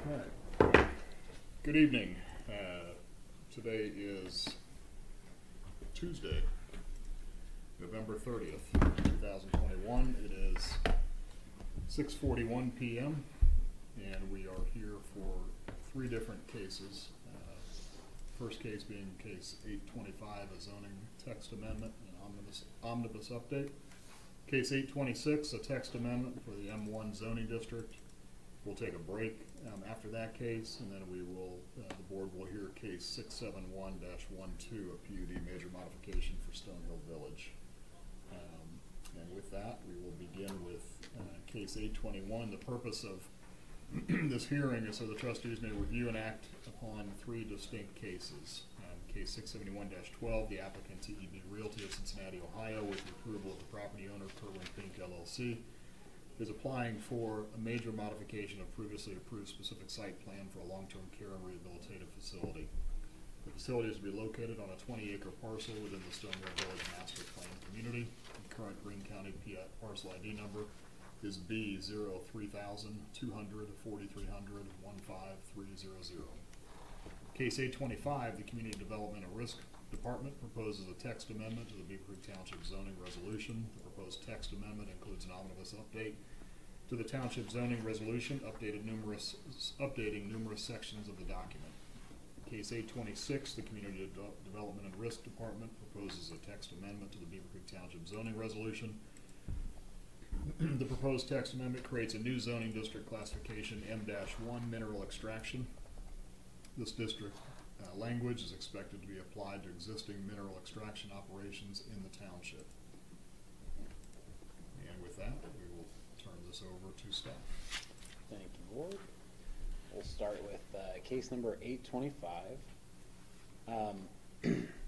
Right. Good evening. Today is Tuesday, November 30th, 2021. It is 6:41 p.m. and we are here for three different cases. First case being case 825, a zoning text amendment and omnibus update. Case 826, a text amendment for the M1 zoning district. We'll take a break after that case, and then we will, the board will hear case 671-12, a PUD major modification for Stonehill Village. And with that, we will begin with case 821. The purpose of this hearing is so the trustees may review and act upon three distinct cases. Case 671-12, the applicant TEB Realty of Cincinnati, Ohio, with the approval of the property owner, Kerwin Pink LLC, is applying for a major modification of previously approved specific site plan for a long-term care and rehabilitative facility. The facility is to be located on a 20-acre parcel within the Stonehill Village Master Plan community. The current Greene County parcel ID number is B03000-200-4300-15300. Case 825, the Community Development and Risk Department proposes a text amendment to the Beavercreek Township zoning resolution. The proposed text amendment includes an omnibus update to the Township zoning resolution, updating numerous sections of the document. Case 826, the Community Development and Risk Department proposes a text amendment to the Beavercreek Township zoning resolution. The proposed text amendment creates a new zoning district classification, M-1 mineral extraction. This district language is expected to be applied to existing mineral extraction operations in the township. And with that, we will turn this over to staff. Thank you, Board. We'll start with case number 825.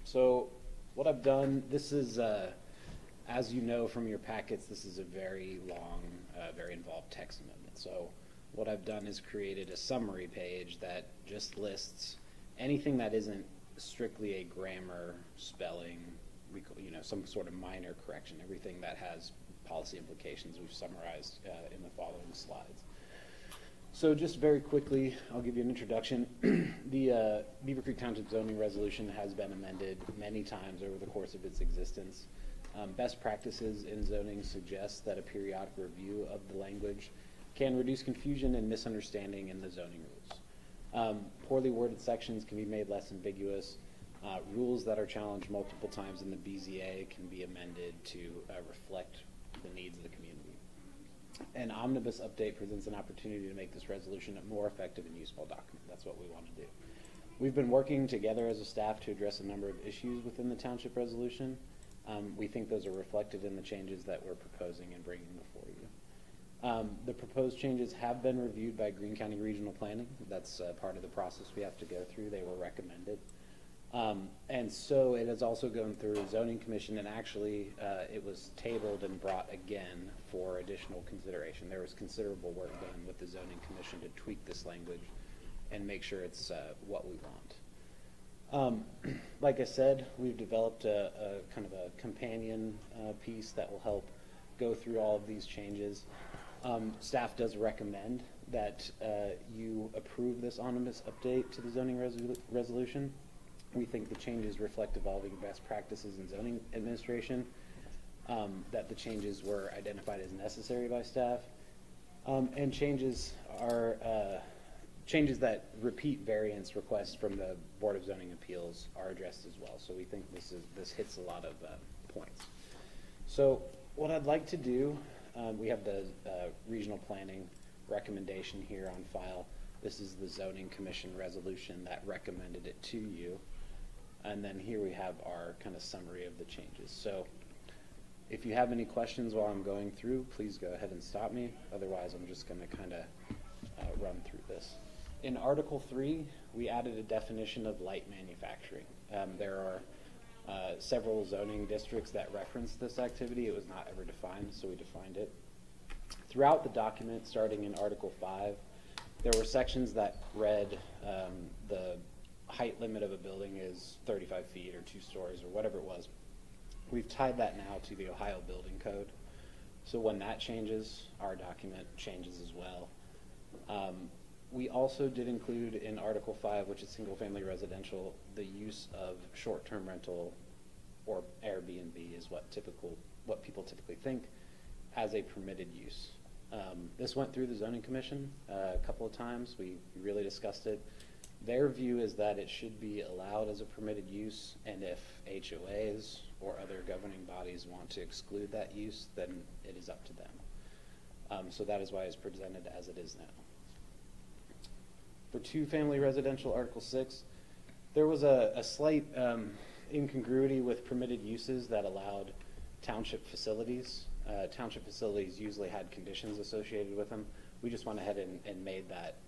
So what I've done, this is, as you know from your packets, this is a very long, very involved text amendment. So what I've done is created a summary page that just lists anything that isn't strictly a grammar, spelling, some sort of minor correction. Everything that has policy implications we've summarized in the following slides. So just very quickly, I'll give you an introduction. The Beavercreek Township zoning resolution has been amended many times over the course of its existence. Best practices in zoning suggest that a periodic review of the language can reduce confusion and misunderstanding in the zoning rules. Poorly worded sections can be made less ambiguous. Rules that are challenged multiple times in the BZA can be amended to reflect the needs of the community. An omnibus update presents an opportunity to make this resolution a more effective and useful document. That's what we want to do. We've been working together as a staff to address a number of issues within the township resolution. We think those are reflected in the changes that we're proposing and bringing before you. The proposed changes have been reviewed by Greene County Regional Planning. That's part of the process we have to go through. They were recommended. And so it has also gone through a zoning commission, and actually it was tabled and brought again for additional consideration. There was considerable work done with the zoning commission to tweak this language and make sure it's what we want. Like I said, we've developed a kind of a companion piece that will help go through all of these changes. Staff does recommend that you approve this omnibus update to the zoning resolution. We think the changes reflect evolving best practices in zoning administration, that the changes were identified as necessary by staff, and changes are changes that repeat variance requests from the Board of Zoning Appeals are addressed as well. So we think this hits a lot of points. So what I'd like to do, we have the regional planning recommendation here on file. This is the zoning commission resolution that recommended it to you. And then here we have our kind of summary of the changes. So if you have any questions while I'm going through, please go ahead and stop me. Otherwise, I'm just going to kind of run through this. In Article 3, we added a definition of light manufacturing. There are several zoning districts that reference this activity. It was not ever defined, so we defined it. Throughout the document, starting in Article 5, there were sections that read the height limit of a building is 35 feet or 2 stories or whatever it was. We've tied that now to the Ohio Building Code. So when that changes, our document changes as well. We also did include in Article 5, which is single-family residential, the use of short-term rental or Airbnb is what people typically think as a permitted use. This went through the zoning commission a couple of times. We really discussed it. Their view is that it should be allowed as a permitted use, and if HOAs or other governing bodies want to exclude that use, then it is up to them. So that is why it's presented as it is now. For two-family residential, Article 6, there was a slight incongruity with permitted uses that allowed township facilities. Township facilities usually had conditions associated with them. We just went ahead and made that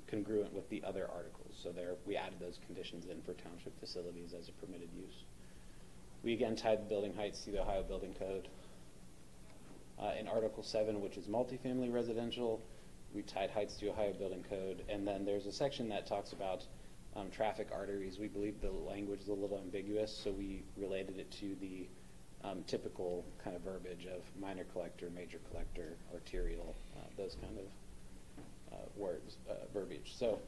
congruent with the other articles. So there, we added those conditions in for township facilities as a permitted use. We again tied the building heights to the Ohio Building Code. In Article 7, which is multifamily residential, we tied heights to Ohio Building Code. And then there's a section that talks about traffic arteries. We believe the language is a little ambiguous, so we related it to the typical kind of verbiage of minor collector, major collector, arterial, those kind of words, verbiage. So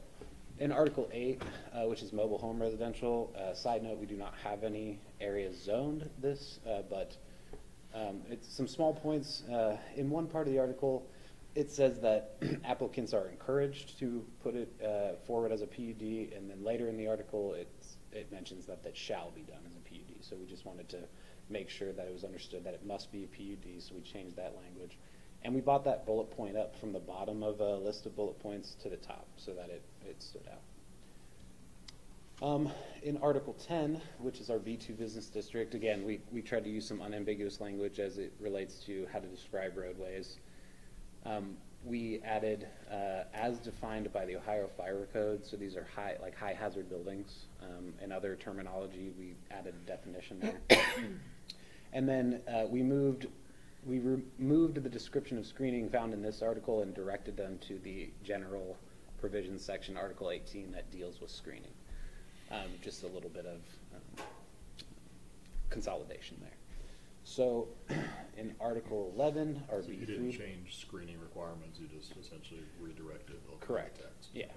in Article 8, which is mobile home residential, side note, we do not have any areas zoned this, but it's some small points. In one part of the article, it says that applicants are encouraged to put it forward as a PUD, and then later in the article, it mentions that that shall be done as a PUD. So we just wanted to make sure that it was understood that it must be a PUD, so we changed that language. And we brought that bullet point up from the bottom of a list of bullet points to the top so that it stood out. In Article 10, which is our B2 business district, again, we tried to use some unambiguous language as it relates to how to describe roadways. We added, as defined by the Ohio Fire Code, so these are high hazard buildings, and other terminology, we added a definition there. And then we removed the description of screening found in this article and directed them to the general provisions section, Article 18, that deals with screening. Just a little bit of consolidation there. So in Article 11, or so B3, you didn't change screening requirements, you just essentially redirected the correct. text. Yeah.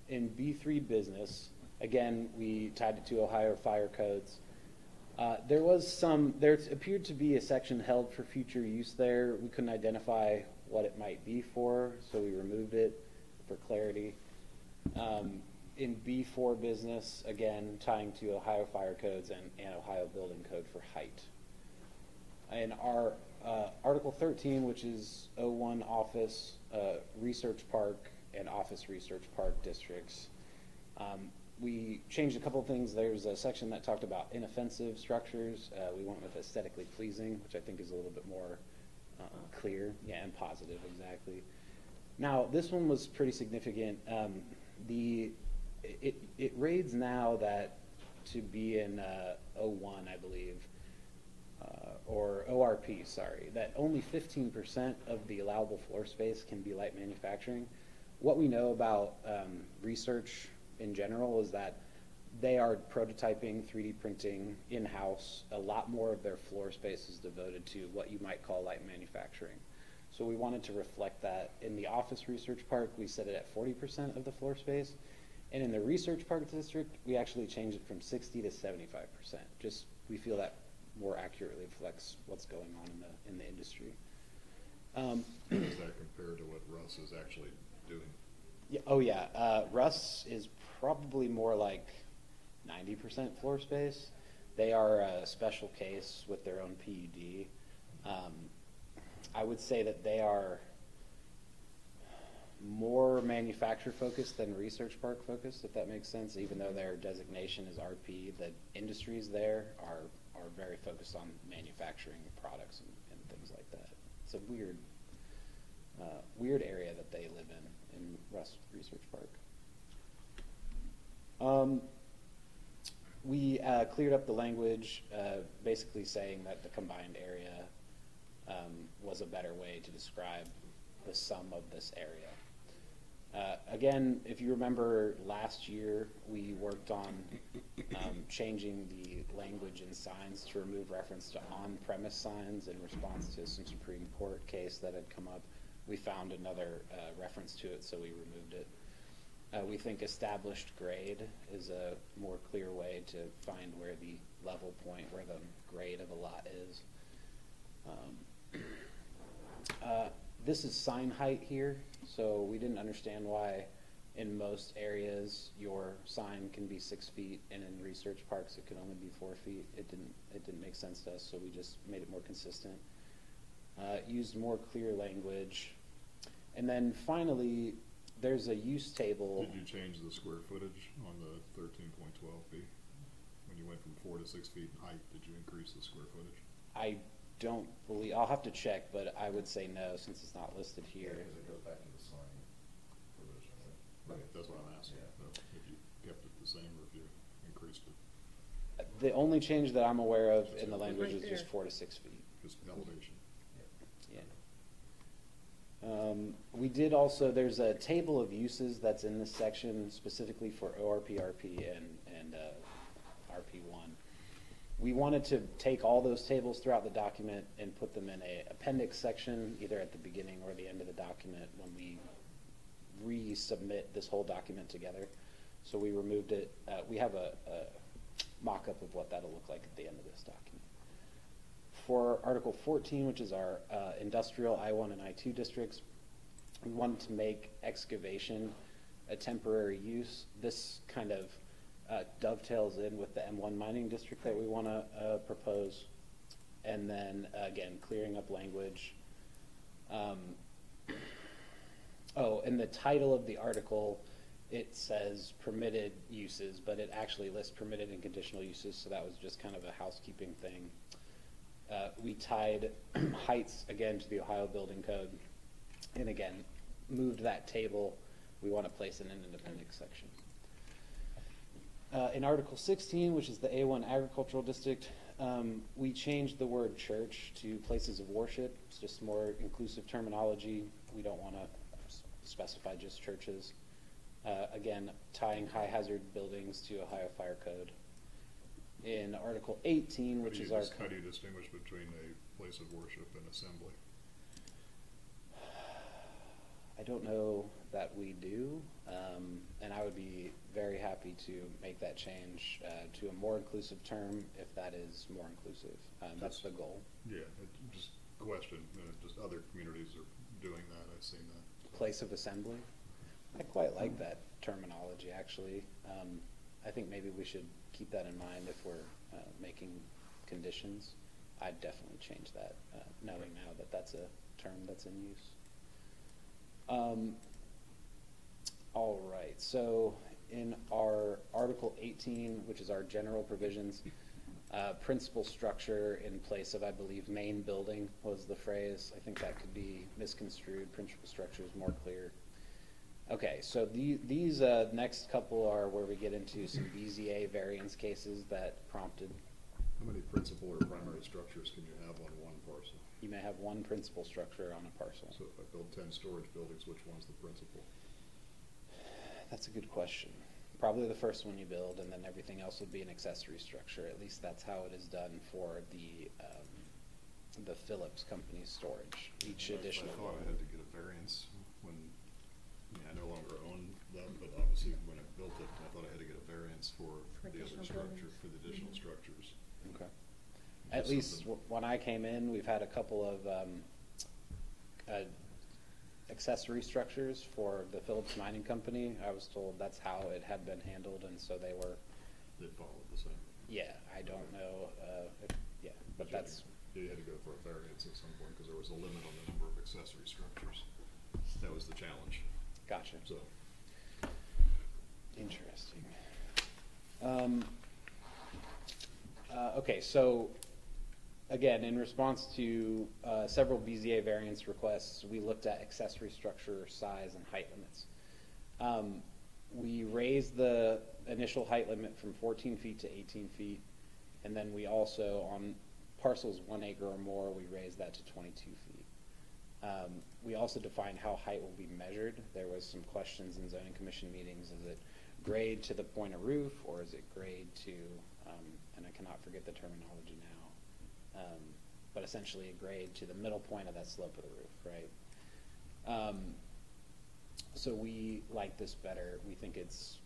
In B3 business, again, we tied it to Ohio fire codes. There appeared to be a section held for future use there. We couldn't identify what it might be for, so we removed it for clarity. In B4 business, again, tying to Ohio fire codes and Ohio building code for height. In our Article 13, which is O1 office, research park, and office research park districts, we changed a couple of things. There's a section that talked about inoffensive structures. We went with aesthetically pleasing, which I think is a little bit more clear. Yeah, and positive, exactly. Now, this one was pretty significant. It reads now that to be in O1, I believe, or ORP, sorry, that only 15% of the allowable floor space can be light manufacturing. What we know about research in general is that they are prototyping, 3D printing in-house. A lot more of their floor space is devoted to what you might call light manufacturing. So we wanted to reflect that. In the office research park, we set it at 40% of the floor space. And in the research park district, we actually changed it from 60 to 75%. Just, we feel that more accurately reflects what's going on in the industry. How does that compare to what Russ is actually doing? Yeah, oh yeah, Russ is probably more like 90% floor space. They are a special case with their own PUD. I would say that they are more manufacturer focused than research park focused, if that makes sense. Even though their designation is RP, the industries there are very focused on manufacturing products and things like that. It's a weird area that they live in Russ Research Park. We cleared up the language, basically saying that the combined area was a better way to describe the sum of this area. Again, if you remember last year, we worked on changing the language in signs to remove reference to on-premise signs in response to some Supreme Court case that had come up. we found another reference to it, so we removed it. We think established grade is a more clear way to find where the level point, where the grade of a lot is. This is sign height here, so we didn't understand why in most areas your sign can be 6 feet, and in research parks it can only be 4 feet. It didn't make sense to us, so we just made it more consistent. Used more clear language, and then finally there's a use table. Did you change the square footage on the 13.12B? When you went from 4 to 6 feet in height, did you increase the square footage? I don't believe, I'll have to check, but I would say no, since it's not listed here. Yeah, because it goes back to the sign provision, right? Right, that's what I'm asking. Yeah. So if you kept it the same or if you increased it, The only change that I'm aware of in the Right language is there. just 4 to 6 feet. just elevation. Yeah. We did also, there's a table of uses that's in this section specifically for ORP, RP, and RP1. We wanted to take all those tables throughout the document and put them in a appendix section, either at the beginning or the end of the document when we resubmit this whole document together. So we removed it. We have a mock-up of what that'll look like at the end of this document. For Article 14, which is our industrial I1 and I2 districts, we wanted to make excavation a temporary use. This kind of dovetails in with the M1 mining district that we want to propose. And then, again, clearing up language. Oh, in the title of the article, it says permitted uses, but it actually lists permitted and conditional uses, so that was just kind of a housekeeping thing. We tied heights, again, to the Ohio Building Code, and again, moved that table. We want to place it in an appendix section. In Article 16, which is the A1 Agricultural District, we changed the word church to places of worship. It's just more inclusive terminology. We don't want to specify just churches. Again, tying high hazard buildings to Ohio Fire Code. In Article 18, which is our... How do you distinguish between a place of worship and assembly? I don't know that we do, and I would be very happy to make that change to a more inclusive term if that is more inclusive. That's the goal. Yeah, just question, just other communities are doing that, I've seen that. Place of assembly? I quite like that terminology, actually. I think maybe we should keep that in mind if we're making conditions. I'd definitely change that, knowing now that that's a term that's in use. All right, so in our Article 18, which is our general provisions, principal structure in place of, I believe, main building was the phrase. I think that could be misconstrued. Principal structure is more clear. Okay, so these next couple are where we get into some BZA variance cases that prompted. How many principal or primary structures can you have on one parcel? You may have one principal structure on a parcel. So if I build 10 storage buildings, which one's the principal? That's a good question. Probably the first one you build, and then everything else would be an accessory structure. At least that's how it is done for the Phillips Company's storage. Each additional. I thought I had to get a variance when I no longer own them, but obviously when I built it, I thought I had to get a variance for the other structure, for the additional structures. Okay. At least when I came in, we've had a couple of accessory structures for the Phillips Mining Company. I was told that's how it had been handled, and so they followed the same. Yeah, I don't know. But that's. You had to go for a variance at some point because there was a limit on the number of accessory structures. That was the challenge. Gotcha. So. Interesting. Okay, so again, in response to several BZA variance requests, we looked at accessory structure size and height limits. We raised the initial height limit from 14 feet to 18 feet, and then we also, on parcels 1 acre or more, we raised that to 22 feet. We also defined how height will be measured. There was some questions in zoning commission meetings. Is it grade to the point of roof, or is it grade to, and I cannot forget the terminology now, but essentially a grade to the middle point of that slope of the roof, So we like this better. We think it's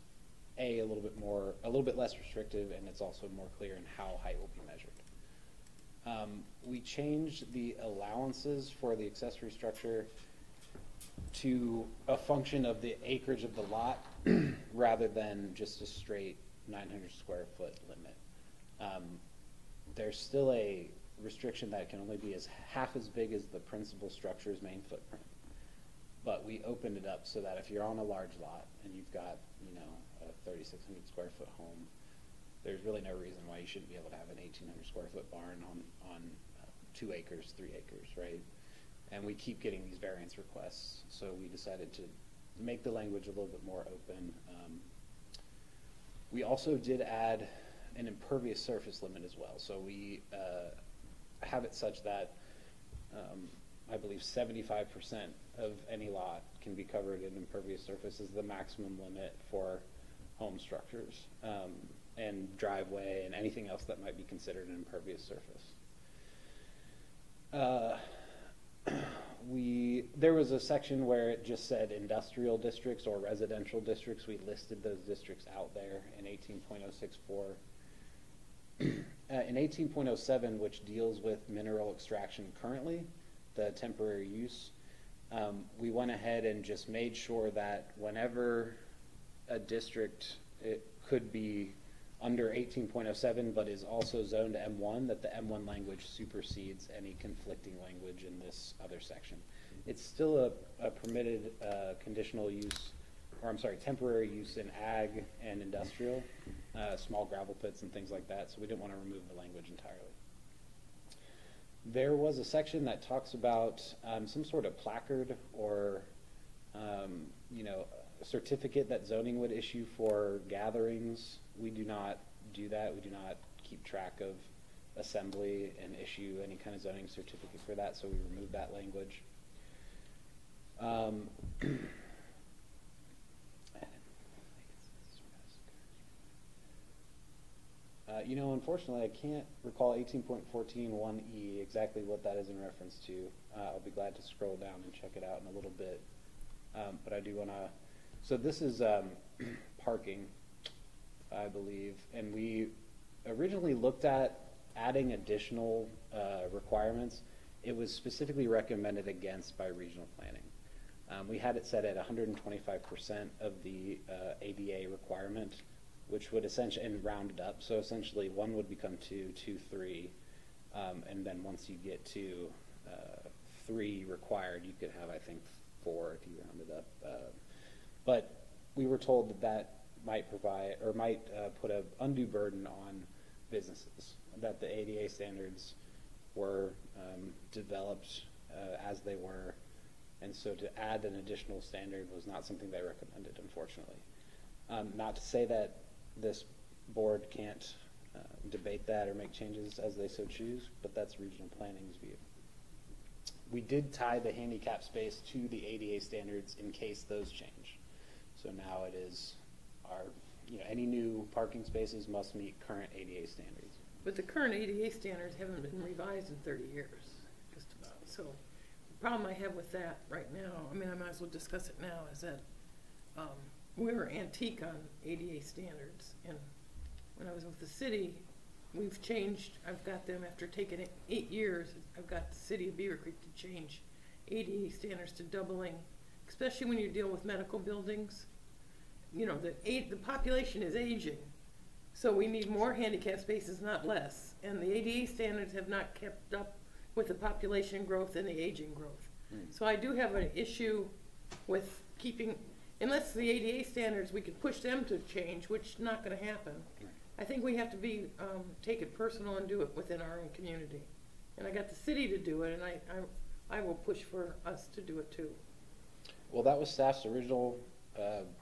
a little bit less restrictive, and it's also more clear in how height will be measured. We changed the allowances for the accessory structure to a function of the acreage of the lot rather than just a straight 900 square foot limit. There's still a restriction that it can only be half as big as the principal structure's main footprint. But we opened it up so that if you're on a large lot and you've got, you know, a 3,600 square foot home, there's really no reason why you shouldn't be able to have an 1,800 square foot barn on 2 acres, 3 acres, right? And we keep getting these variance requests, so we decided to make the language a little bit more open. We also did add an impervious surface limit as well. So we have it such that I believe 75% of any lot can be covered in impervious surface is the maximum limit for home structures and driveway and anything else that might be considered an impervious surface. There was a section where it just said industrial districts or residential districts. We listed those districts out there in 18.064. In 18.07, which deals with mineral extraction currently, the temporary use, we went ahead and just made sure that whenever a district it could be under 18.07 but is also zoned M1, that the M1 language supersedes any conflicting language in this other section. It's still a permitted conditional use, or I'm sorry, temporary use in ag and industrial, small gravel pits and things like that, so we didn't want to remove the language entirely. There was a section that talks about some sort of placard or you know, a certificate that zoning would issue for gatherings. We do not do that. We do not keep track of assembly and issue any kind of zoning certificate for that, so we removed that language. You know, unfortunately, I can't recall 18.14(1)(e) exactly what that is in reference to. I'll be glad to scroll down and check it out in a little bit. But I do want to, so this is parking, I believe, and we originally looked at adding additional requirements. It was specifically recommended against by regional planning. We had it set at 125% of the ADA requirement, which would essentially, and rounded up, so essentially 1 would become 2, 2, 3, and then once you get to 3 required, you could have, I think, 4 if you rounded up. But we were told that that might provide, or might put an undue burden on businesses, that the ADA standards were developed as they were, and so to add an additional standard was not something they recommended, unfortunately. Not to say that this board can't debate that or make changes as they so choose, but that's regional planning's view. We did tie the handicap space to the ADA standards in case those change. So now it is our, you know, any new parking spaces must meet current ADA standards. But the current ADA standards haven't been revised in 30 years, just about. So the problem I have with that right now, I mean, I might as well discuss it now, is that we were antique on ADA standards. And when I was with the city, we've changed, I've got them after taking 8 years, I've got the city of Beavercreek to change ADA standards to doubling, especially when you deal with medical buildings. You know, the population is aging, so we need more handicap spaces, not less. And the ADA standards have not kept up with the population growth and the aging growth. So I do have an issue with keeping, unless the ADA standards, we could push them to change, which is not going to happen. I think we have to be take it personal and do it within our own community. And I got the city to do it, and I will push for us to do it too. Well, that was staff's original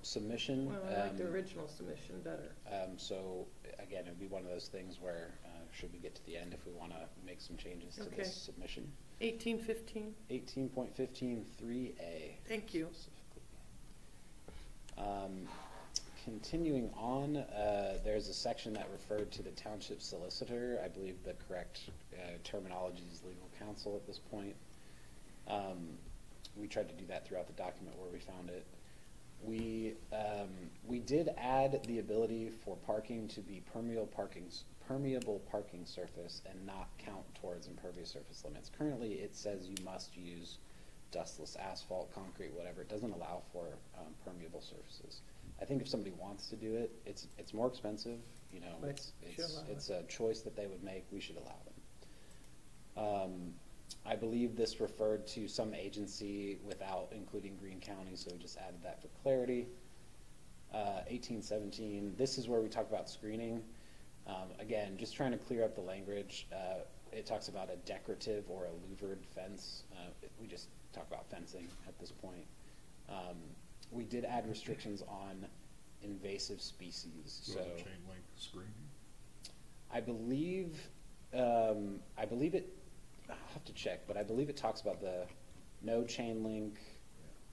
submission. Well, I like the original submission better. So again, it would be one of those things where should we get to the end if we want to make some changes to this submission. 1815. 18.15 3A. Thank you. Continuing on, there's a section that referred to the township solicitor. I believe the correct terminology is legal counsel at this point. we tried to do that throughout the document where we found it. We did add the ability for parking to be permeable parking surface and not count towards impervious surface limits. Currently, it says you must use dustless asphalt, concrete, whatever. It doesn't allow for permeable surfaces. I think if somebody wants to do it, it's more expensive. You know, But it's a choice that they would make. We should allow them. I believe this referred to some agency without including Greene County, so we just added that for clarity. 1817, this is where we talk about screening. Again, just trying to clear up the language. It talks about a decorative or a louvered fence. We just talk about fencing at this point. We did add restrictions on invasive species. So chain link screening? I believe it, I'll have to check, but I believe it talks about the no chain link,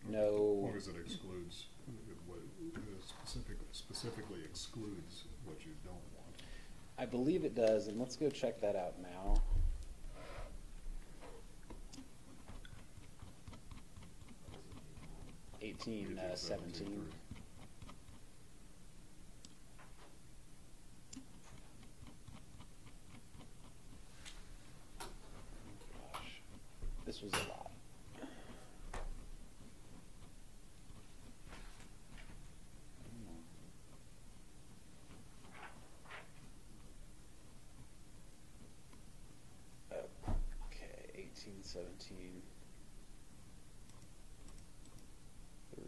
no. As long as it excludes, what specifically excludes what you don't want. I believe it does, and let's go check that out now. Eighteen 17. Gosh, this was a lot. Okay, 1817. 3.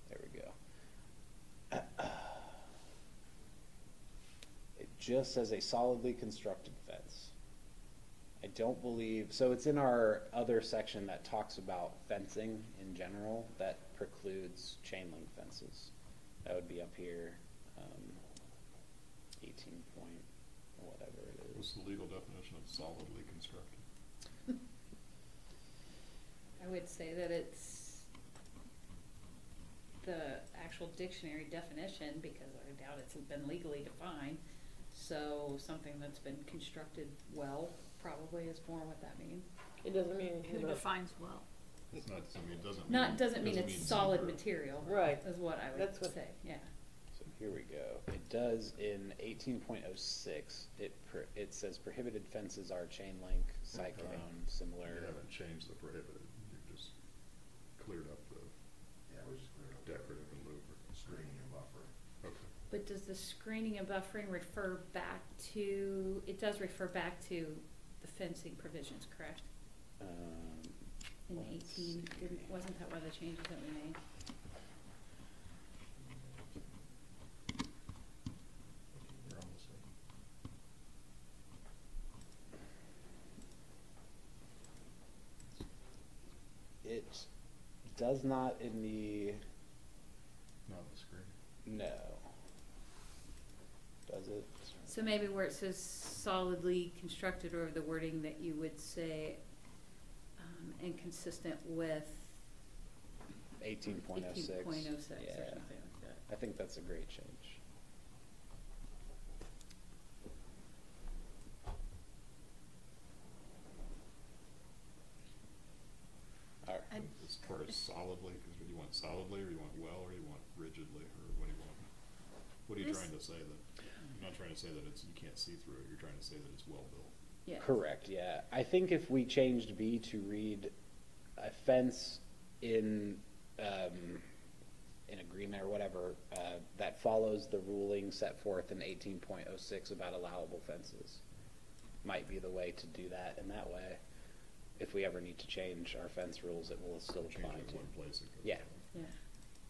There we go. It just says a solidly constructed fence. I don't believe, so it's in our other section that talks about fencing in general that precludes chain link fences. That would be up here, 18 point, whatever it is. What's the legal definition of solidly constructed? I would say that it's the actual dictionary definition, because I doubt it's been legally defined. So something that's been constructed well probably is more what that means. It doesn't mean anything Who about. defines well? It's not, I mean, it doesn't mean. Not, doesn't mean it's solid zebra. material. Right. Is what I That's would what- say, yeah. So here we go. It does in 18.06. It says prohibited fences are chain link, cyclone, You similar. haven't changed the prohibited, you just cleared up the Yeah, we just cleared up decorative and louvered. screening and buffering. Okay. But does the screening and buffering refer back to, it does refer back to the fencing provisions, correct? In Let's 18, see. wasn't that one of the changes that we made? You're almost there. It does not in the, Not the screen. no. Does it? So maybe where it says solidly constructed, or the wording that you would say, and consistent with 18.06. 18.06 or something Yeah. like that. I think that's a great change. All right. As far as solidly, because you want solidly, or you want well, or you want rigidly, or what do you want? What are you This- trying to say that, you're not trying to say that it's, you can't see through it, you're trying to say that it's well built. Yeah. Correct, yeah. I think if we changed B to read a fence in agreement or whatever, that follows the ruling set forth in 18.06 about allowable fences, might be the way to do that in that way. If we ever need to change our fence rules, it will still Change apply it in to. one place. it goes Yeah. away.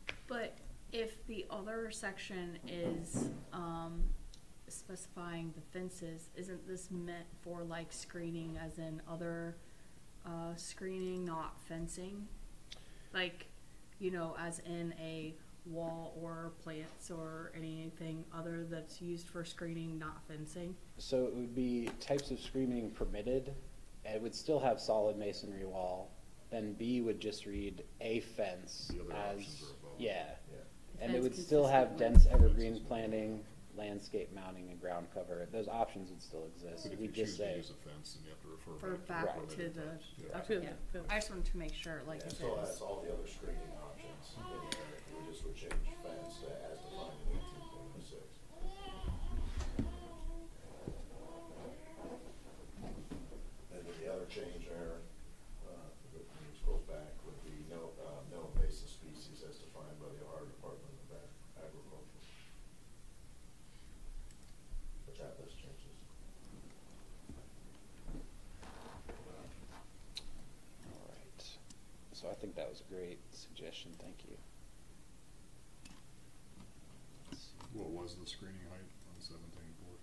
Yeah. But if the other section is specifying the fences, isn't this meant for like screening as in other screening, not fencing? Like, you know, as in a wall or plants or anything other that's used for screening, not fencing? So it would be types of screening permitted. It would still have solid masonry wall. Then B would just read a fence The other as, options are above. yeah. Yeah. And it Fence would still have consistent dense with- evergreen planting, landscape mounting and ground cover, those options would still exist. But if We you just choose to say, use a fence, then you have to refer Refer back back to to permitted the- fence. Yeah. To Yeah. the fence. I just wanted to make sure, like, And if still it has was, all the other screening options in there, we just would change fence to as defined in 18.06. And then the other change there, that goes back, would be no invasive species as defined by the Ohio Department of Agriculture. Which that list changes. all right. So I think that was a great suggestion, thank you. Let's see. What was the screening height on 17.4?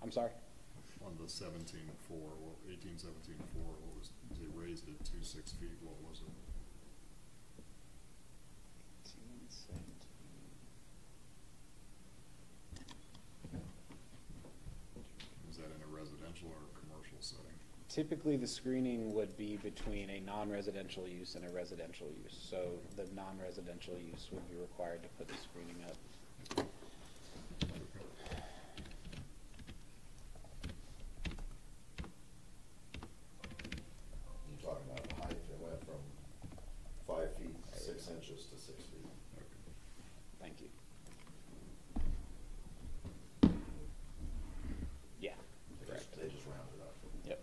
I'm sorry? On the 17.4, well, 1817.4, what was, they raised it to 6 feet, what was it? 18, 17. Is that in a residential or a commercial setting? Typically, the screening would be between a non-residential use and a residential use. So the non-residential use would be required to put the screening up. Okay. You're talking about height, it went from 5 feet 6 inches to 6 feet. Okay. Thank you. Yeah, correct. They just rounded up. Yep.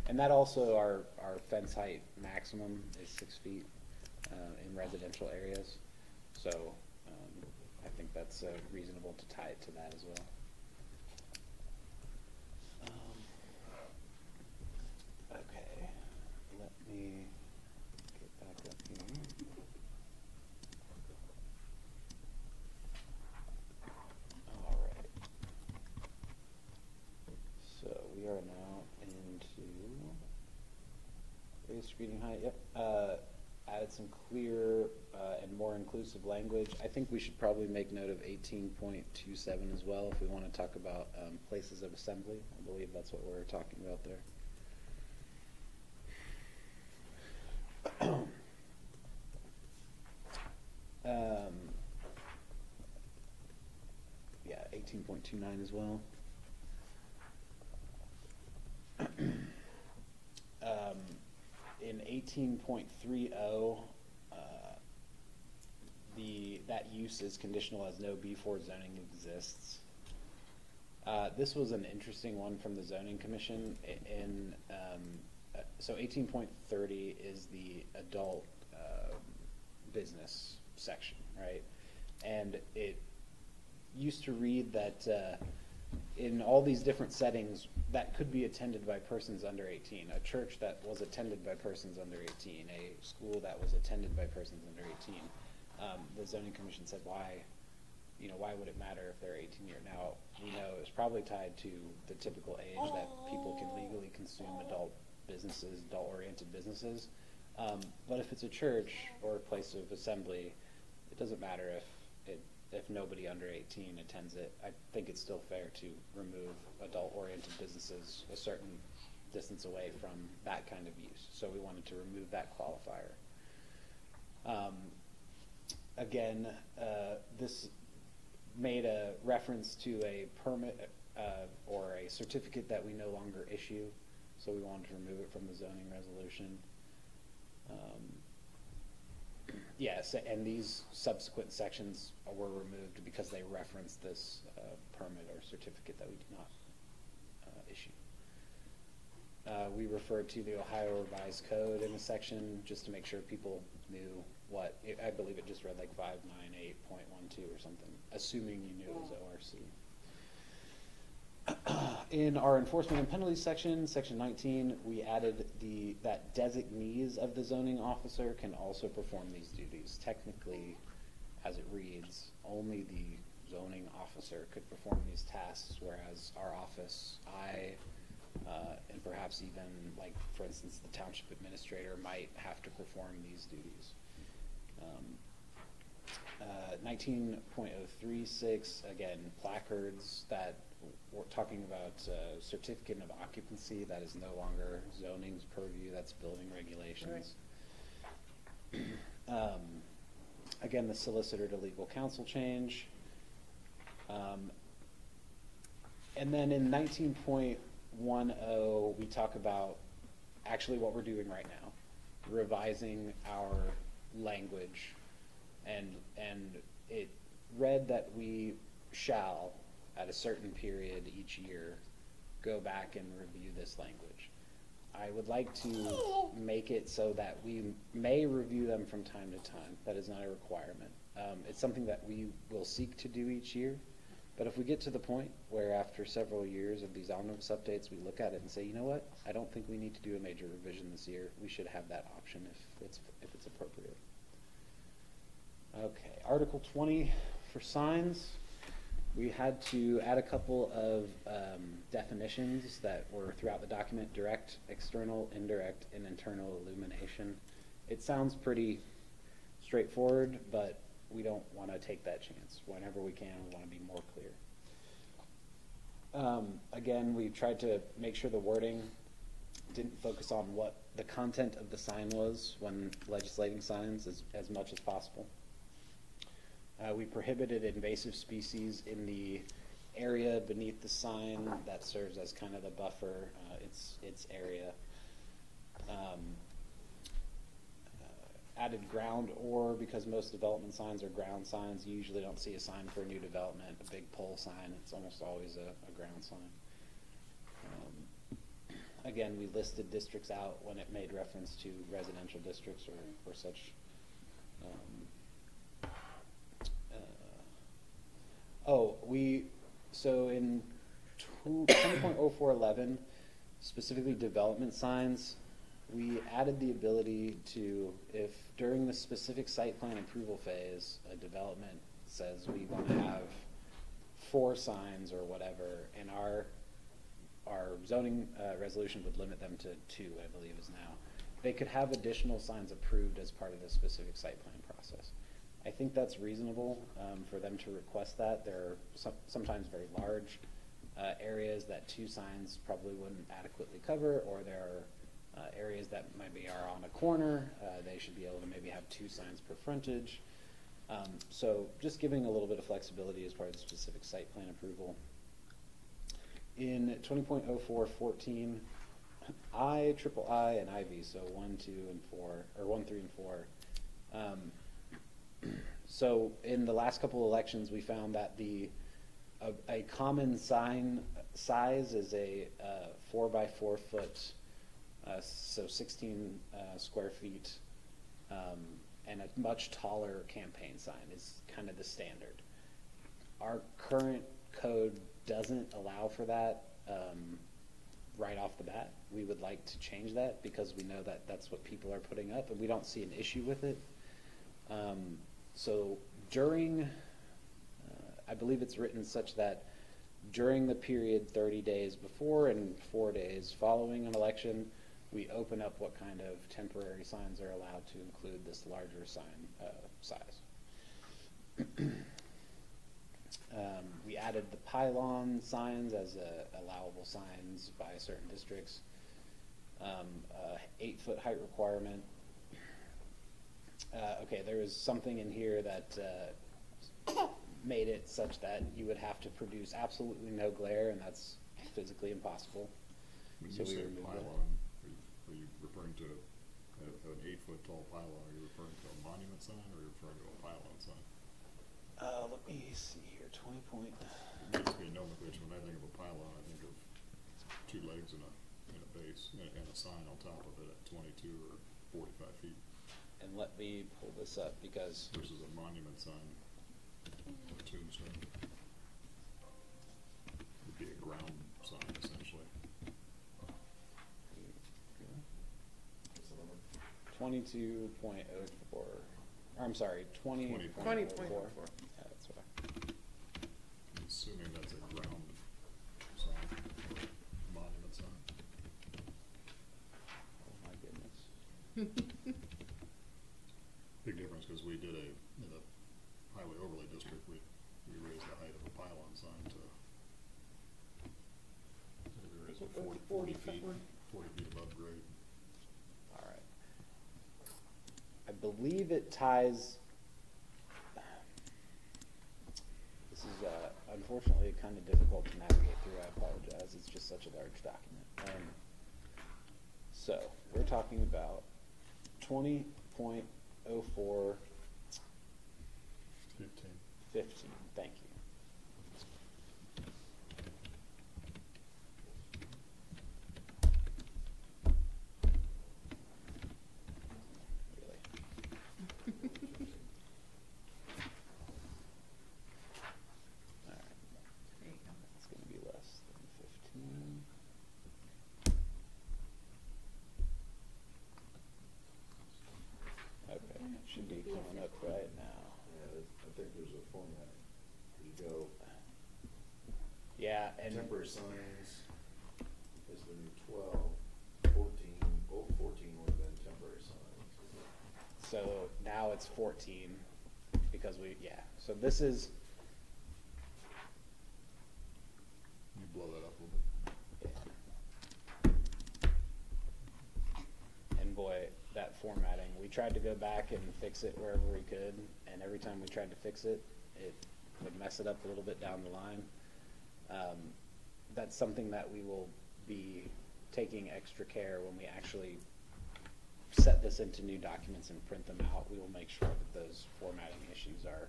And that also, our fence height maximum is 6 feet in residential areas. So I think that's reasonable to tie it to that as well. Okay, let me get back up here. All right. So we are now into raised screening height. Yep. Added some clear and more inclusive language. I think we should probably make note of 18.27 as well if we want to talk about places of assembly. I believe that's what we're talking about there. Yeah, 18.29 as well. In 18.30, that use is conditional as no B4 zoning exists. This was an interesting one from the zoning commission. So 18.30 is the adult business section, right? And it used to read that in all these different settings that could be attended by persons under 18, a church that was attended by persons under 18, a school that was attended by persons under 18. The zoning commission said, why would it matter if they're 18 years? Now, we know it's probably tied to the typical age that people can legally consume adult businesses, adult-oriented businesses. But if it's a church or a place of assembly, it doesn't matter if nobody under 18 attends it. I think it's still fair to remove adult-oriented businesses a certain distance away from that kind of use. So we wanted to remove that qualifier. Again, this made a reference to a permit or a certificate that we no longer issue, so we wanted to remove it from the zoning resolution. Yes, and these subsequent sections were removed because they reference this permit or certificate that we did not issue. We referred to the Ohio Revised Code in a section just to make sure people knew what, I believe it just read like 598.12 or something, assuming you knew it was ORC. In our enforcement and penalties section, section 19, we added that designees of the zoning officer can also perform these duties. Technically, as it reads, only the zoning officer could perform these tasks, whereas our office, and perhaps even, like, for instance, the township administrator might have to perform these duties. 19.036, again, placards that we're talking about certificate of occupancy. That is no longer zoning's purview, that's building regulations. Right. Again, the solicitor to legal counsel change. And then in 19.10, we talk about actually what we're doing right now, revising our language, and it read that we shall, at a certain period each year, go back and review this language. I would like to make it so that we may review them from time to time. That is not a requirement. It's something that we will seek to do each year. But if we get to the point where after several years of these omnibus updates, we look at it and say, you know what, I don't think we need to do a major revision this year, we should have that option if it's appropriate. Okay, Article 20 for signs. We had to add a couple of definitions that were throughout the document: direct, external, indirect, and internal illumination. It sounds pretty straightforward, but we don't want to take that chance. Whenever we can, we want to be more clear. Again, we tried to make sure the wording didn't focus on what the content of the sign was when legislating signs as much as possible. We prohibited invasive species in the area beneath the sign that serves as kind of the buffer, its area. Added ground or, because most development signs are ground signs. You usually don't see a sign for a new development, a big pole sign. It's almost always a ground sign. Again, we listed districts out when it made reference to residential districts or such. So in 20.0411, specifically development signs, we added the ability to, if during the specific site plan approval phase, a development says we want to have 4 signs or whatever, and our zoning resolution would limit them to 2, I believe is now, they could have additional signs approved as part of the specific site plan process. I think that's reasonable for them to request that. There are sometimes very large areas that 2 signs probably wouldn't adequately cover, or there are areas that maybe are on a corner. They should be able to maybe have 2 signs per frontage. So just giving a little bit of flexibility as part of the specific site plan approval. In 20.0414, I, triple I, and IV, so 1, 2, and 4, or 1, 3, and 4. So in the last couple of elections, we found that a common sign size is a 4 by 4 foot, so 16 square feet, and a much taller campaign sign is kind of the standard. Our current code doesn't allow for that right off the bat. We would like to change that because we know that that's what people are putting up, and we don't see an issue with it. So during, I believe it's written such that during the period 30 days before and 4 days following an election, we open up what kind of temporary signs are allowed to include this larger sign size. We added the pylon signs as allowable signs by certain districts. 8-foot height requirement. Okay, there was something in here that made it such that you would have to produce absolutely no glare, and that's physically impossible. When So you we say removed that. pylon, are you referring to an 8-foot tall pylon? Are you referring to a monument sign, or are you referring to a pylon sign? Let me see here, 20 point. It needs to be a nomenclature. When I think of a pylon, I think of 2 legs and a base and a sign on top of it at 22 or 45 feet. And let me pull this up because Versus a monument sign, a tombstone. Would be a ground sign essentially. 22.04. I'm sorry, 20.04. 20.04. Yeah, that's what I'm assuming that's a ground sign or monument sign. Oh my goodness. Big difference because we did in the highway overlay district, we raised the height of a pylon sign to, we raised it 40 feet, 40 feet above grade. All right. I believe it ties. This is unfortunately kind of difficult to navigate through. I apologize. It's just such a large document. So we're talking about 20.04 15. Thank you. Really? All right. There you go. It's going to be less than 15. Okay, it should be coming up right now. Yeah, I think there's a format. You go, Yeah, and temporary signs is the new 12, 14, old 14 would have been temporary signs. so now it's 14 because so this is, You blow that up a little bit. and boy, that formatting, we tried to go back and fix it wherever we could, and every time we tried to fix it, it would mess it up a little bit down the line. That's something that we will be taking extra care when we actually set this into new documents and print them out. We will make sure that those formatting issues are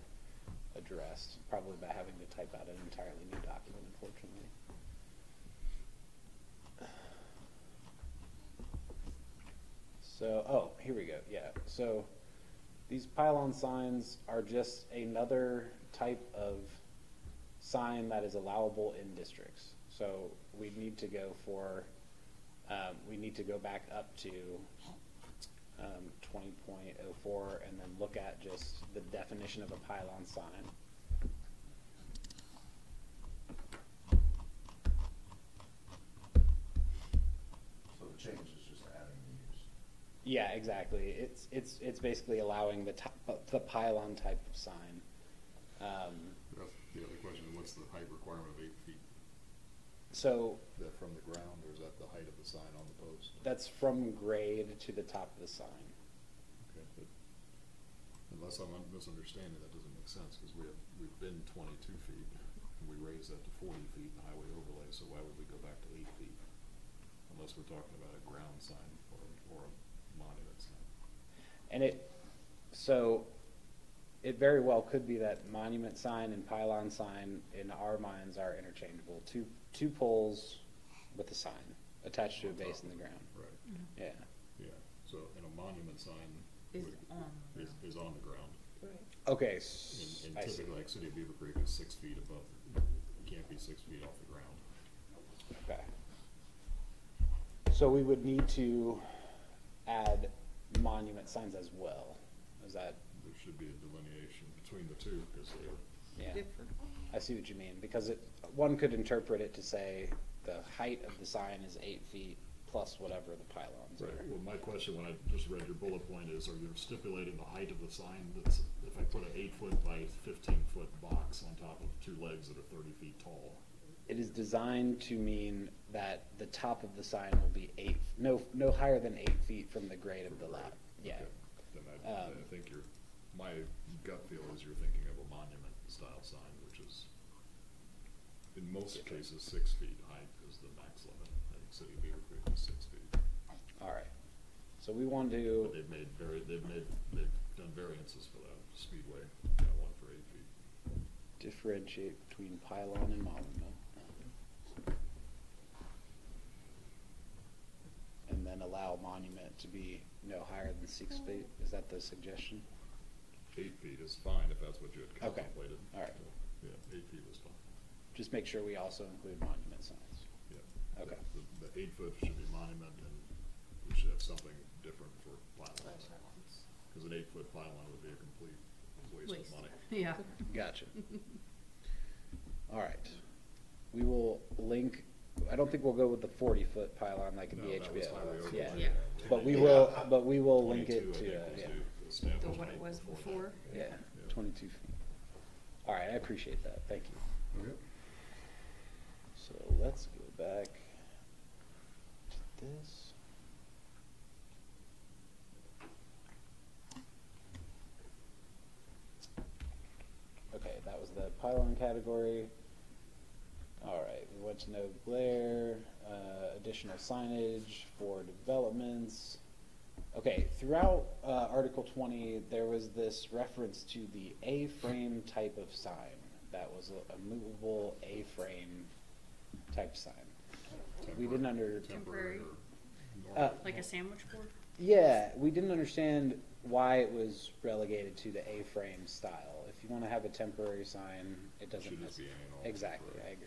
addressed, probably by having to type out an entirely new document, unfortunately. So, here we go, yeah. So these pylon signs are just another type of sign that is allowable in districts. So we need to go for, we need to go back up to 20.04 and then look at just the definition of a pylon sign. So the change is just adding the use. Yeah, exactly. It's basically allowing the pylon type of sign. The other question is, what's the height requirement of 8 feet? So Is that from the ground, or is that the height of the sign on the post? that's from grade to the top of the sign. Okay, but unless I'm misunderstanding, that doesn't make sense, because we've been 22 feet, and we raised that to 40 feet in the highway overlay, so why would we go back to 8 feet? Unless we're talking about a ground sign or a monument sign. And it very well could be that monument sign and pylon sign in our minds are interchangeable. Two poles with a sign attached to a base in the ground. Right, Yeah. yeah, so, and a monument sign Is would- on the is on the ground. Right. Okay. And I see. typically, like City of Beavercreek is 6 feet above, you can't be 6 feet off the ground. Okay. So we would need to add monument signs as well. Is that? There should be a delineation between the two, because Yeah. Different. I see what you mean, because one could interpret it to say the height of the sign is 8 feet plus whatever the pylons are. Well, my question when I just read your bullet point is, are you stipulating the height of the sign? That's, if I put an 8-foot by 15-foot box on top of 2 legs that are 30 feet tall. It is designed to mean that the top of the sign will be no higher than 8 feet from the grade of the lot. Yeah. Okay. Then I think my gut feel is you're thinking of a monument style sign, which is, in most cases, 6 feet height is the max limit. I think City of Beavercreek is 6 feet. All right. So we want to. But they've done variances for that. Speedway got one for 8 feet. Differentiate between pylon and monument. And then allow monument to be no higher than 6 feet. Is that the suggestion? 8 feet is fine if that's what you had Okay. contemplated. All right. Yeah, 8 feet was fine. Just make sure we also include monument signs. Yeah. Okay. The 8 foot should be monument, and we should have something different for pylons. Because an 8-foot pylon would be a complete waste of money. Yeah. Gotcha. All right. We will link, I don't think we'll go with the 40-foot pylon like in No, the that was highway HBO. overlay. Yeah. Yeah. But we will link it 22, I to, think, was yeah. the stamp The was what made it was that. before. Yeah, 22 feet. All right, I appreciate that. Thank you. Okay. So let's go back to this. Okay, that was the pylon category. to no glare, additional signage for developments. Okay, throughout Article 20, there was this reference to the A-frame type of sign. That was a movable A-frame type sign. We didn't Temporary. Like a sandwich board? Yeah, we didn't understand why it was relegated to the A-frame style. If you want to have a temporary sign, it doesn't Should just be necessarily. any and all. Exactly, I agree.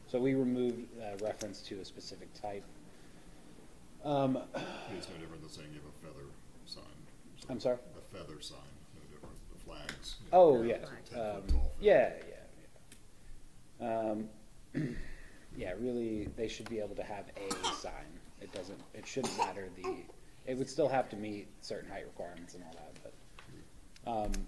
So we removed reference to a specific type. It's no different than saying you have a feather sign. So I'm sorry? A feather sign, no different. The flags. Oh, you know, yeah. it's a 10-foot tall Yeah, flag. yeah. Yeah, really, they should be able to have a sign. It shouldn't matter it would still have to meet certain height requirements and all that, but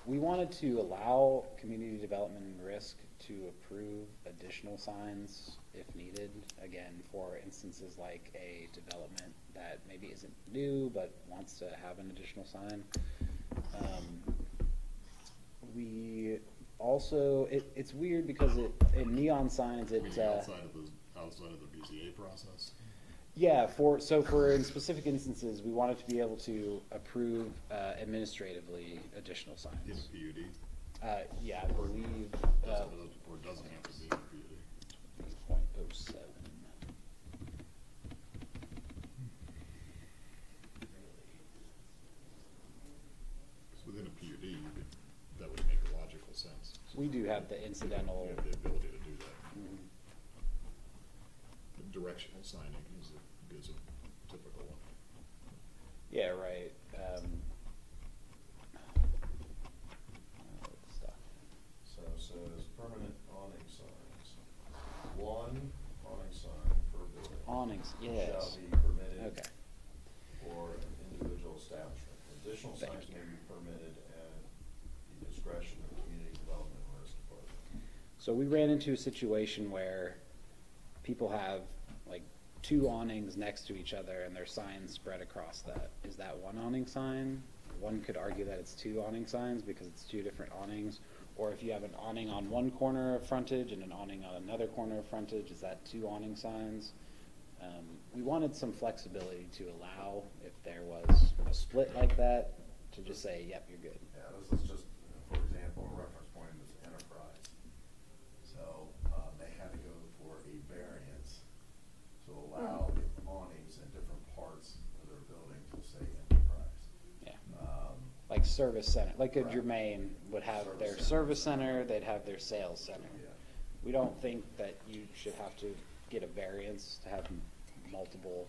we wanted to allow community development and risk to approve additional signs if needed. Again, for instances like a development that maybe isn't new but wants to have an additional sign. We also, it's weird because in neon signs, I mean, it's outside of the BZA process. yeah. For in specific instances, we wanted to be able to approve administratively additional In signs. PUD. Yeah, I believe. Or doesn't have to be in PUD. 0.07. Because within a PUD, that would make logical sense. We do have the incidental. You have the ability to do that. Mhm. Directional signing is a typical one. Yeah, right. Stuff. So it says permanent awning signs. One awning sign per building. Awnings, yes. Shall be permitted. Okay. For an individual establishment. Additional Thank signs you. may be permitted at the discretion of the Community Development and Risk Department. So we ran into a situation where people have like two awnings next to each other and their signs spread across that. Is that one awning sign? One could argue that it's two awning signs because it's two different awnings. Or if you have an awning on one corner of frontage and an awning on another corner of frontage, is that two awning signs? We wanted some flexibility to allow, if there was a split like that, to just say, yep, you're good. Yeah, this is just, for example, a reference point is enterprise. So, they had to go for a variance to allow the awnings in different parts of their building to say enterprise. Yeah. Um, Like service center, like a Right. Germain would have Service their center. service center, they'd have their sales center. Yeah. We don't think that you should have to get a variance to have multiple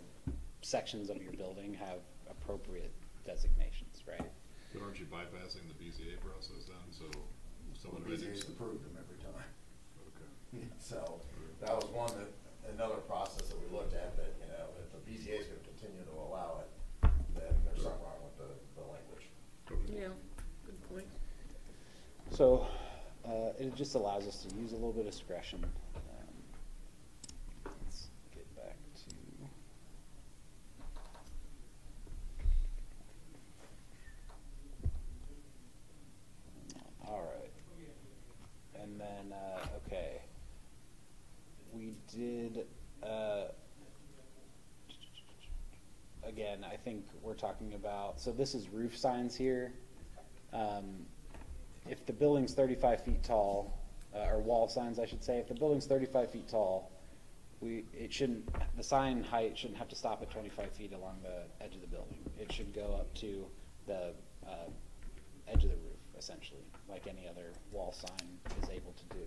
sections of your building have appropriate designations, right? But aren't you bypassing the BZA process then? So someone The BZA's approved them every time. So, that was another process that we looked at, that, you know, if the BZA is gonna continue to allow it, then there's something wrong with the language. Yeah, good point. So, it just allows us to use a little bit of discretion. Let's get back to. All right. And then, okay. We did, again, I think we're talking about, so this is roof signs here. If the building's 35 feet tall, or wall signs, I should say, if the building's 35 feet tall, the sign height shouldn't have to stop at 25 feet along the edge of the building. It should go up to the edge of the roof, essentially, like any other wall sign is able to do.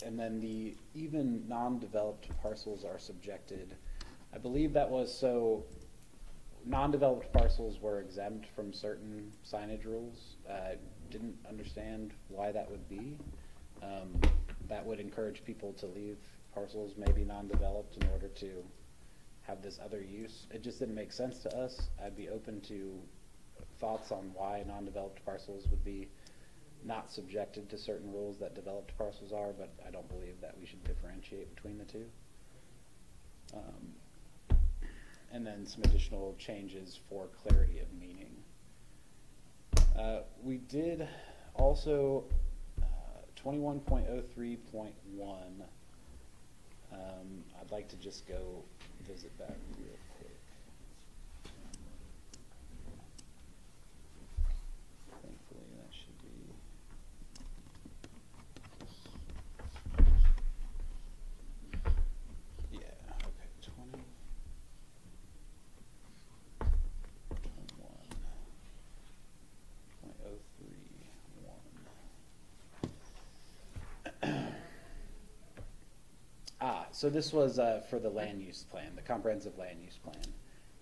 And then even non-developed parcels are subjected. I believe that was so. Non-developed parcels were exempt from certain signage rules. Didn't understand why that would be. That would encourage people to leave parcels maybe non-developed in order to have this other use. It just didn't make sense to us. I'd be open to thoughts on why non-developed parcels would be not subjected to certain rules that developed parcels are, but I don't believe that we should differentiate between the two. And then some additional changes for clarity of meaning. We did also 21.03.1. I'd like to just go visit that real quick. Thankfully, that should be. Yeah, okay, 20. 21.031. So this was for the land use plan, the comprehensive land use plan.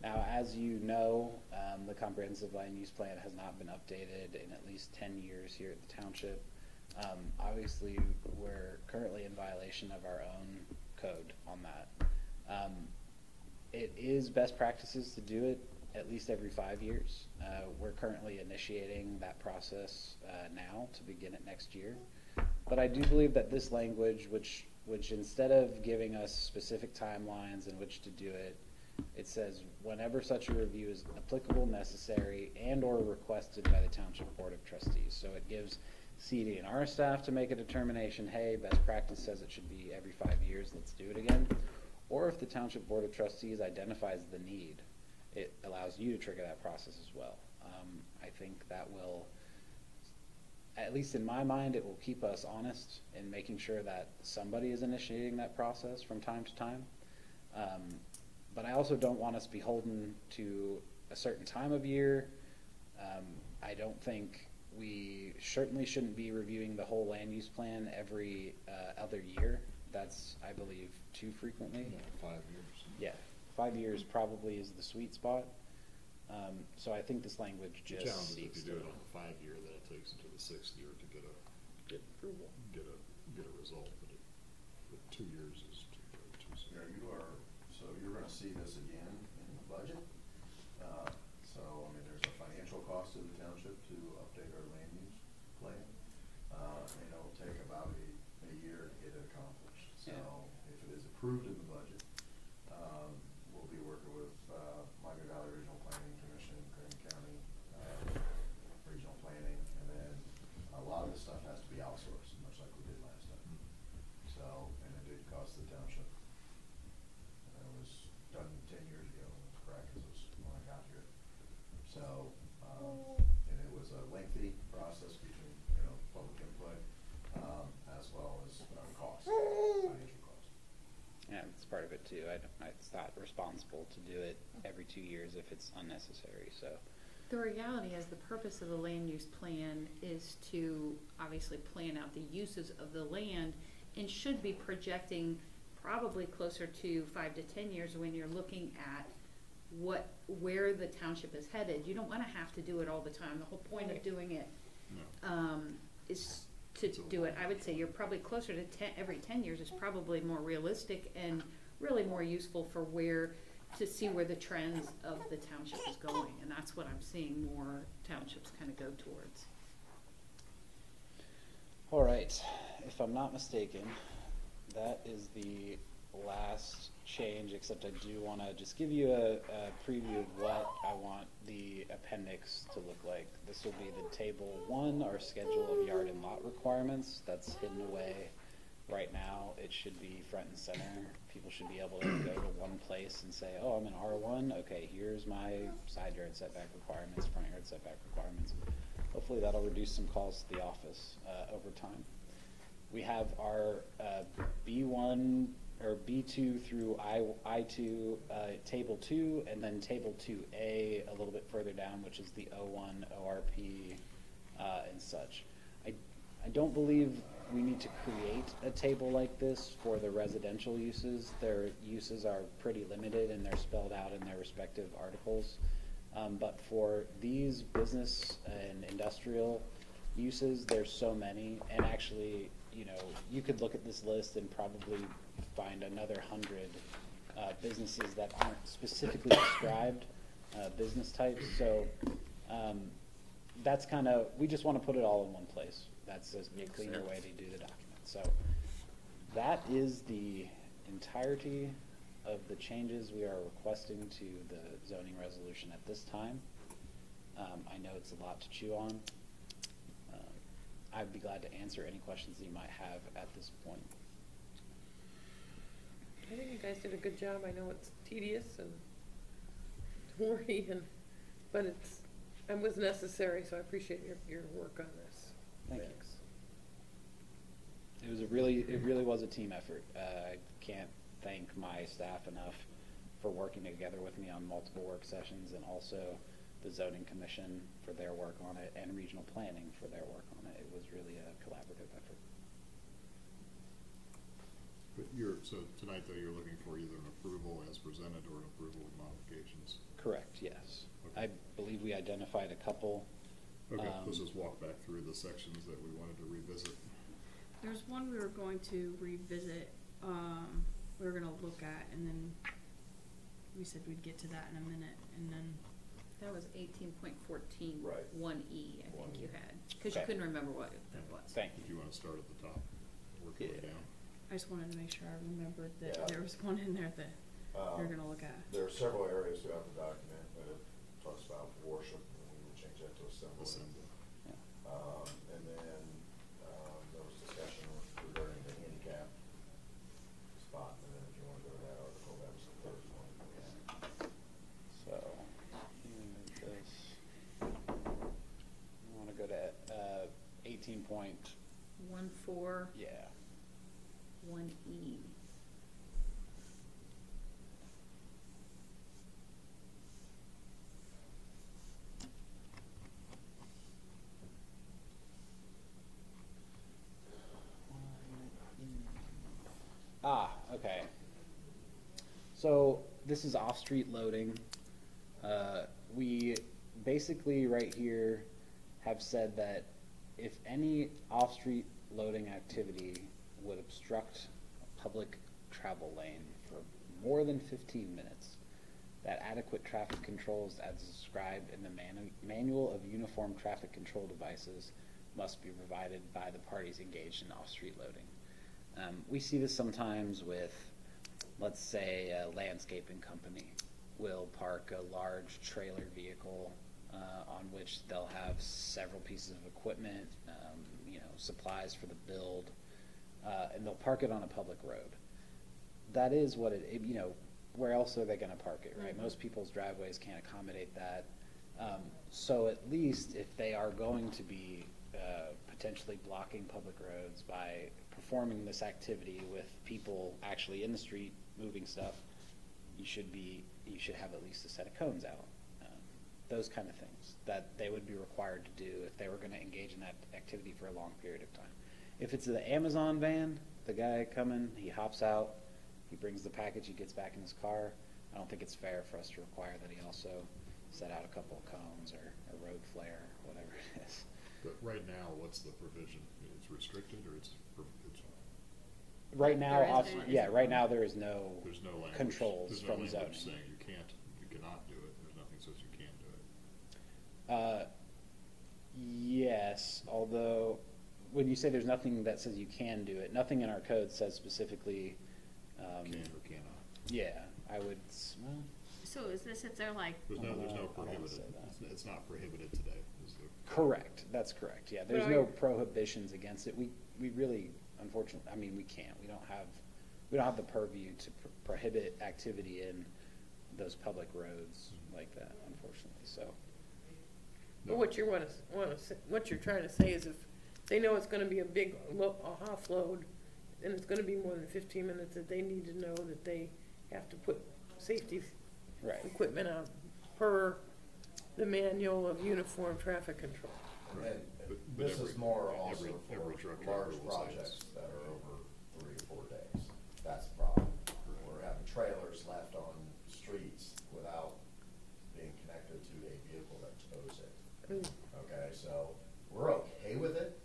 Now, as you know, the comprehensive land use plan has not been updated in at least 10 years here at the township. Obviously, we're currently in violation of our own code on that. It is best practices to do it at least every 5 years. We're currently initiating that process now to begin it next year. But I do believe that this language, which instead of giving us specific timelines in which to do it, it says whenever such a review is applicable, necessary, and or requested by the Township Board of Trustees. So it gives CD and our staff to make a determination, hey, best practice says it should be every 5 years, let's do it again. Or if the Township Board of Trustees identifies the need, it allows you to trigger that process as well. I think that will, at least in my mind, it will keep us honest in making sure that somebody is initiating that process from time to time. But I also don't want us beholden to a certain time of year. I don't think we certainly shouldn't be reviewing the whole land use plan every other year. That's, I believe, too frequently. Yeah, 5 years. Yeah, 5 years probably is the sweet spot. So I think this language The just challenge is if seeks you do to. it on the 5 year, then it takes until the 6th year to get a result. But with 2 years is too soon. Yeah, you're gonna see this again in the budget. So, I mean, there's a financial cost to the township to update our land use plan. And it'll take about a year to get it accomplished. So, if it is approved in the budget, we'll be working with Miami Valley Regional Planning Commission, Green County Regional Planning, and then a lot of the stuff has to be outsourced, much like we did last time. So, and it did cost the township. It was done 10 years ago, as practices when I got here. So, and it was a lengthy process between, public input, as well as cost, financial cost. Yeah, it's part of it too. It's not responsible to do it every 2 years if it's unnecessary. So. The reality is the purpose of the land use plan is to obviously plan out the uses of the land and should be projecting probably closer to 5 to 10 years when you're looking at where the township is headed. You don't want to have to do it all the time. The whole point of doing it is to do it. I would say you're probably closer to every 10 years is probably more realistic and really more useful for to see where the trends of the township is going, and that's what I'm seeing more townships kind of go towards. All right, if I'm not mistaken, that is the last change, except I do want to just give you a preview of what I want the appendix to look like. This will be the table 1, our schedule of yard and lot requirements. That's hidden away right now. It should be front and center. People should be able to go to one place and say, oh, I'm in R1. Okay, here's my side yard setback requirements, front yard setback requirements. Hopefully that'll reduce some calls to the office over time. We have our B1 or B2 through I2, Table 2, and then Table 2A a little bit further down, which is the O1, ORP, and such. I don't believe we need to create a table like this for the residential uses. Their uses are pretty limited and they're spelled out in their respective articles. But for these business and industrial uses, there's so many, and actually, you could look at this list and probably find another 100 businesses that aren't specifically described business types. So that's we just want to put it all in one place. That's a cleaner way to do the document. So that is the entirety of the changes we are requesting to the zoning resolution at this time. I know it's a lot to chew on. I'd be glad to answer any questions that you might have at this point. I think you guys did a good job. I know it's tedious and worry, but it was necessary, so I appreciate your work on this. Thank you. Thanks. It really was a team effort. I can't thank my staff enough for working together with me on multiple work sessions, and also the zoning commission for their work on it, and regional planning for their work on it. It was really a collaborative effort. But so tonight though, you're looking for either an approval as presented or an approval with modifications? Correct, yes. Okay. I believe we identified a couple. Okay, let's just walk back through the sections that we wanted to revisit. There's one we were going to revisit, we were gonna look at, and then we said we'd get to that in a minute, and then, That was 18.14, Right. 1E, I think you had, because you Okay. couldn't remember what that was. Thank you. If you want to start at the top, work your way Yeah. down. I just wanted to make sure I remembered that Yeah. there was one in there that we were Um, gonna look at. There are several areas throughout the document that it talks about worship, and we will change that to assembly. Assembly. And then, there was discussion regarding the handicap spot, and then if you wanna go to that article, that was the third one. So, this, I want to go to 18 point, 1.4, yeah. 1E. Okay. So this is off-street loading. We basically right here have said that if any off-street loading activity would obstruct a public travel lane for more than 15 minutes, that adequate traffic controls as described in the Manual of Uniform Traffic Control Devices must be provided by the parties engaged in off-street loading. We see this sometimes with, let's say, a landscaping company will park a large trailer vehicle on which they'll have several pieces of equipment, supplies for the build, and they'll park it on a public road. That is what where else are they going to park it, right? Mhm. Most people's driveways can't accommodate that. So at least if they are going to be potentially blocking public roads by performing this activity with people actually in the street moving stuff, you should have at least a set of cones out. Those kind of things that they would be required to do if they were going to engage in that activity for a long period of time. If it's the Amazon van, the guy coming, he hops out, he brings the package, he gets back in his car, I don't think it's fair for us to require that he also set out a couple of cones or a road flare, whatever it is. But right now, what's the provision? It's restricted or it's Right now, There is- right now there is no there's no language. controls There's no from language zoning. saying you cannot do it. There's nothing says you can't do it. Yes, although when you say there's nothing that says you can do it, nothing in our code says specifically. Can or cannot. Yeah, I would. Well, So is this if they're like, There's no I don't wanna prohibited. say that. It's not prohibited today. Is the correct. That's correct. Yeah, there's But no I- prohibitions against it. We really, unfortunately, I mean, we can't. We don't have the purview to prohibit activity in those public roads like that, unfortunately. So. But what you're trying to say is if they know it's gonna be a big offload, and it's gonna be more than 15 minutes, that they need to know that they have to put safety Right. equipment out per the Manual of Uniform Traffic Control. And But this every- is more every- also every for truck large driver will say projects it's- that are over 3 or 4 days. That's the problem. We're having trailers left on streets without being connected to a vehicle that tows it. Mm. Okay, so we're okay with it,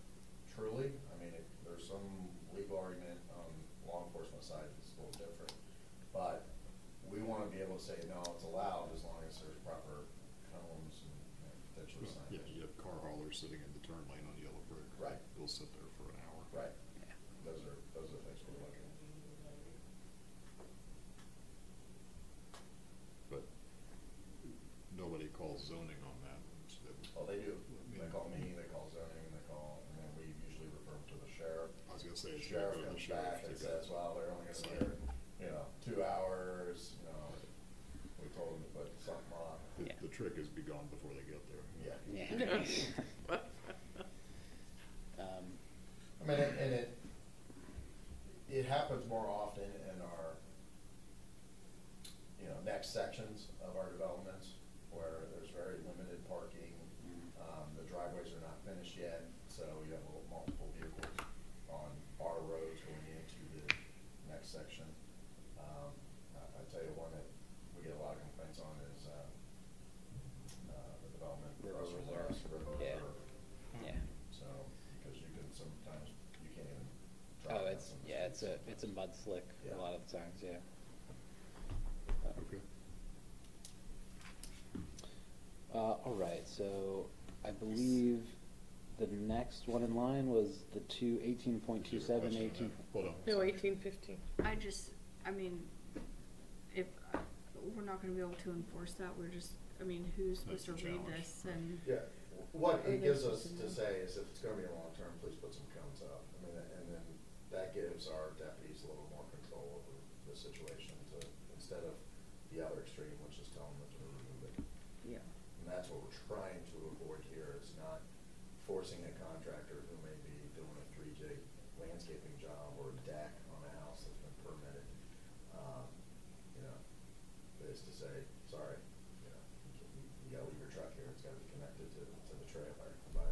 truly. I mean, there's some legal argument on law enforcement side that's a little different. But we want to be able to say, no, it's allowed as long as there's proper cones and potentially Well, signage. yeah, you have car haulers sitting in the turn lane on yellow brick. Right. They'll sit there for an hour. Right. Yeah. Those are things we're looking at. But nobody calls zoning on that. Well, they do. I mean- They call me, they call zoning, they call, and then we say it's gonna sheriff go to the comes sheriff. back and says, well, they're only gonna be here, 2 hours, we told them to put something on. The trick is be gone before they get there. Yeah. I mean, and it happens more often in our, next sections of our developments where there's very limited parking. The driveways are not finished yet, so you have multiple vehicles on our roads going into the next section. I tell you, one that we get a lot of complaints on is the development across from us, River Yeah. Reserve. Yeah. So, because you can sometimes, you can't even drive. Oh, down it's, some of the yeah, streets. it's a mud slick Yeah. a lot of the times, yeah. Okay. All right, so I believe the next one in line was the 18.27, 18. Hold on. No, 1815. I mean, if, we're not gonna be able to enforce that, who's supposed That's to the read challenge. this and? Yeah, what it And gives it's us just to enough. say is if it's gonna be a long term, please put some cones up. I mean, and then that gives our deputies a little more control over the situation to, instead of the other extreme, which is telling them to remove it. Yeah. And that's what we're trying to avoid here, is not forcing a contractor who may be doing a 3J landscaping job or a deck on a house that's been permitted, is to say, sorry, you gotta leave your truck here, it's gotta be connected to the trailer by,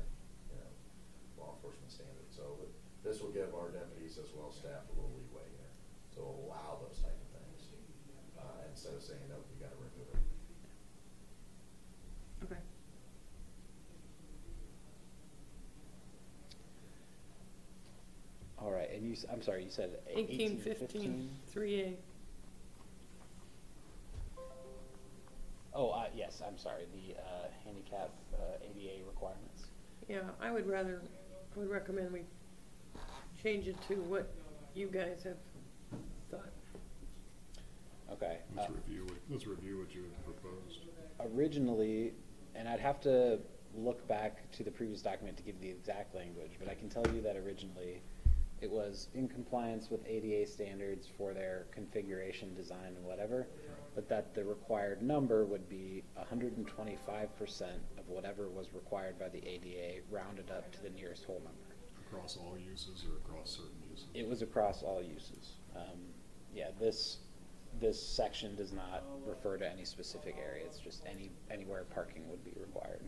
law enforcement standards. So this will give our deputies as well as staff a little leeway here to allow those type of things, instead of saying, nope, you gotta remove it. Okay. All right, and I'm sorry, you said 1815, 3A. Oh, yes, I'm sorry, the handicap ADA requirements. Yeah, I would recommend we change it to what you guys have thought. Okay. Let's review what you had proposed. Originally, and I'd have to look back to the previous document to give the exact language, but I can tell you that originally it was in compliance with ADA standards for their configuration, design, and whatever, but that the required number would be 125% of whatever was required by the ADA rounded up to the nearest whole number. Across all uses or across certain uses? It was across all uses. Yeah, this section does not refer to any specific area. It's just anywhere parking would be required.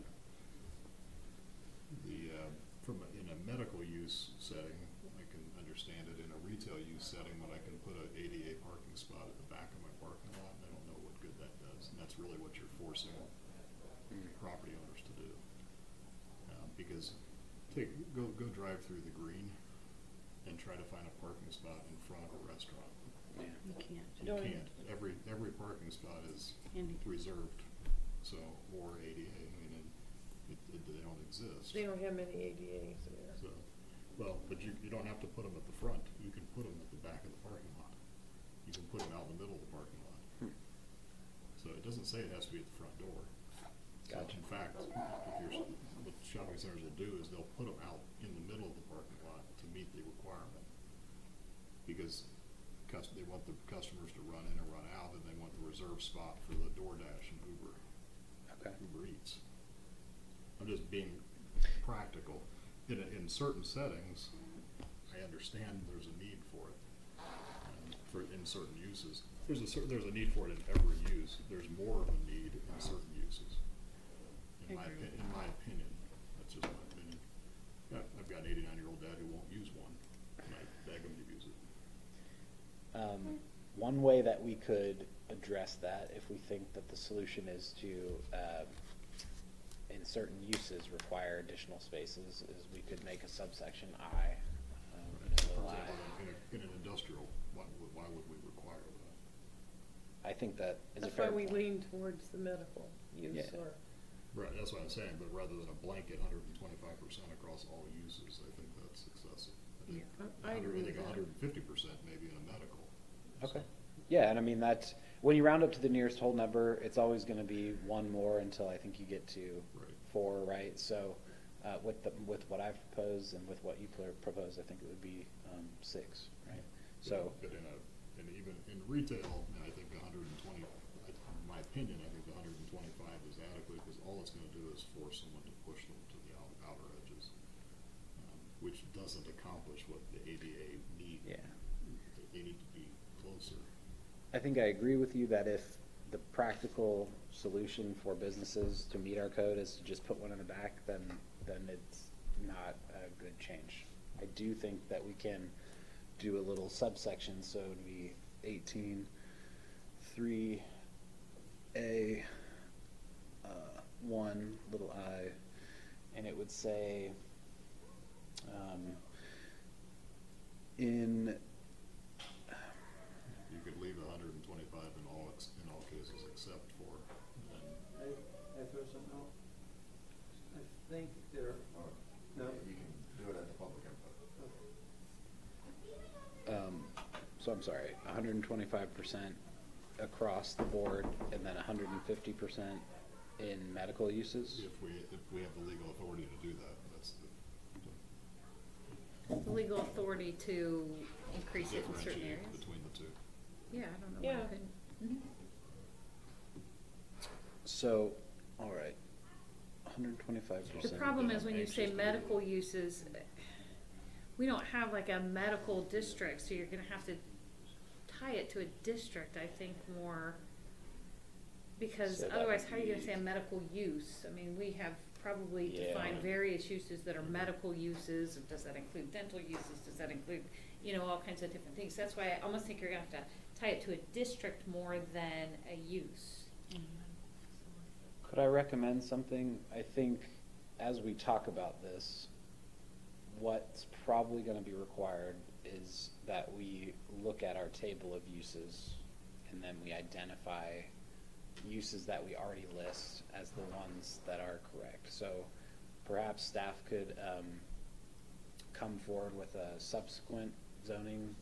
In a medical use setting, I can understand it. In a retail use setting, when I can put an ADA parking spot at the back of my parking lot, I don't know what good that does. And that's really what you're forcing property owners to do. Because go drive through the green and try to find a parking spot in front of a restaurant. Yeah. You can't. You Don't- can't. Every parking spot is Handicap. reserved, or ADA. I mean, they don't exist. They don't have many ADAs there. So, but you don't have to put them at the front. You can put them at the back of the parking lot. You can put them out in the middle of the parking lot. So it doesn't say it has to be at the front door. So Gotcha. in fact, what shopping centers will do is they'll put them out in the middle of the parking lot to meet the requirement. Because they want the customers to run in and run out, and they want the reserved spot for the DoorDash and Uber Eats. I'm just being practical. In certain settings, I understand there's a need for it. In certain uses, there's a need for it in every use. There's more of a need in certain uses. In my opinion, that's just my opinion. I've got an 89-year-old dad who won't use one, and I beg him to use it. One way that we could address that, if we think that the solution is to, in certain uses, require additional spaces, is we could make a subsection I. For Little I. example, in an industrial, why would we require that? I think that is a That's fair why we point. lean towards the medical use Yeah. or. Right, that's what I'm saying, but rather than a blanket 125% across all uses, I think that's excessive. I agree with that. 150% maybe in a medical. Okay. Yeah, and I mean when you round up to the nearest whole number, it's always going to be one more until I think you get to Right. 4, right? So with what I've proposed and with what you proposed, I think it would be 6, right? So, But and even in retail, I think 120, in my opinion, I think the 125 is adequate, because all it's gonna do is force someone to push them to the outer edges, which doesn't accomplish what the ADA need. yeah. They need to be closer. I think I agree with you that if the practical solution for businesses to meet our code is to just put one in the back, then it's not a good change. I do think that we can do a little subsection, so it would be 18(3)(a) 1 little I, and it would say in You could leave 125 in all cases except for, I throw something out? I think there, no? You can do it at the public input. so I'm sorry, 125% across the board, and then 150% in medical uses? if we have the legal authority to do that, that's The legal authority to increase the it in certain differentiate areas. between the two. Yeah, I don't know. Yeah. Why I couldn't. Mhm. So, all right, 125%. The problem Yeah, is when you say anxious medical to- uses, we don't have like a medical district, so you're gonna have to tie it to a district, I think, more. Because So that otherwise, would how are you gonna be- say a medical use? I mean, we have probably Yeah. defined various uses that are medical uses. Does that include dental uses? Does that include, all kinds of different things? That's why I almost think you're gonna have to tie it to a district more than a use. Could I recommend something? I think as we talk about this, what's probably going to be required is that we look at our table of uses and then we identify uses that we already list as the ones that are correct. So perhaps staff could come forward with a subsequent zoning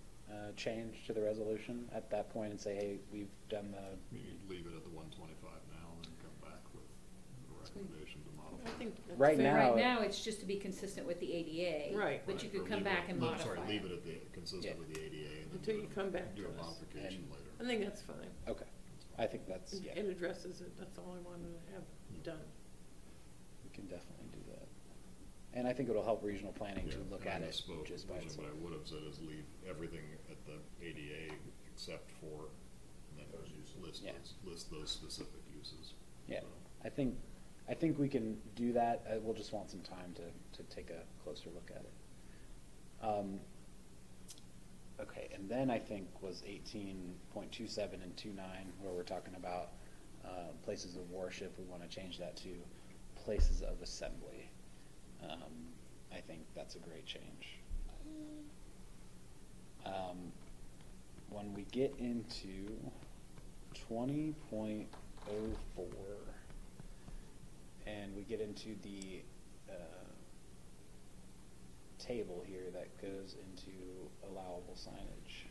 change to the resolution at that point and say, hey, we've done the Maybe leave it at the 125 now and then come back with a recommendation to I modify. think that's Right fair. now- Right now, it's just to be consistent with the ADA. Right. But you Or could come leave back it- and no, modify Sorry, leave it. it at the, consistent Yeah. with the ADA and then Until you come back do to a us. modification And- later. I think that's fine. Okay, I think that's, yeah, It addresses it, that's all I wanted to have done. we can definitely do that. And I think it'll help regional planning to Yeah, look and I at it misspoke. just by Originally, itself. what I would have said is leave everything at the ADA except for, and then Those uses. Yeah. list those specific uses. Yeah, So, I think we can do that. We'll just want some time to take a closer look at it. Okay, and then I think was 18.27 and 29, where we're talking about places of worship. We want to change that to places of assembly. I think that's a great change. When we get into 20.04 and we get into the table here that goes into allowable signage.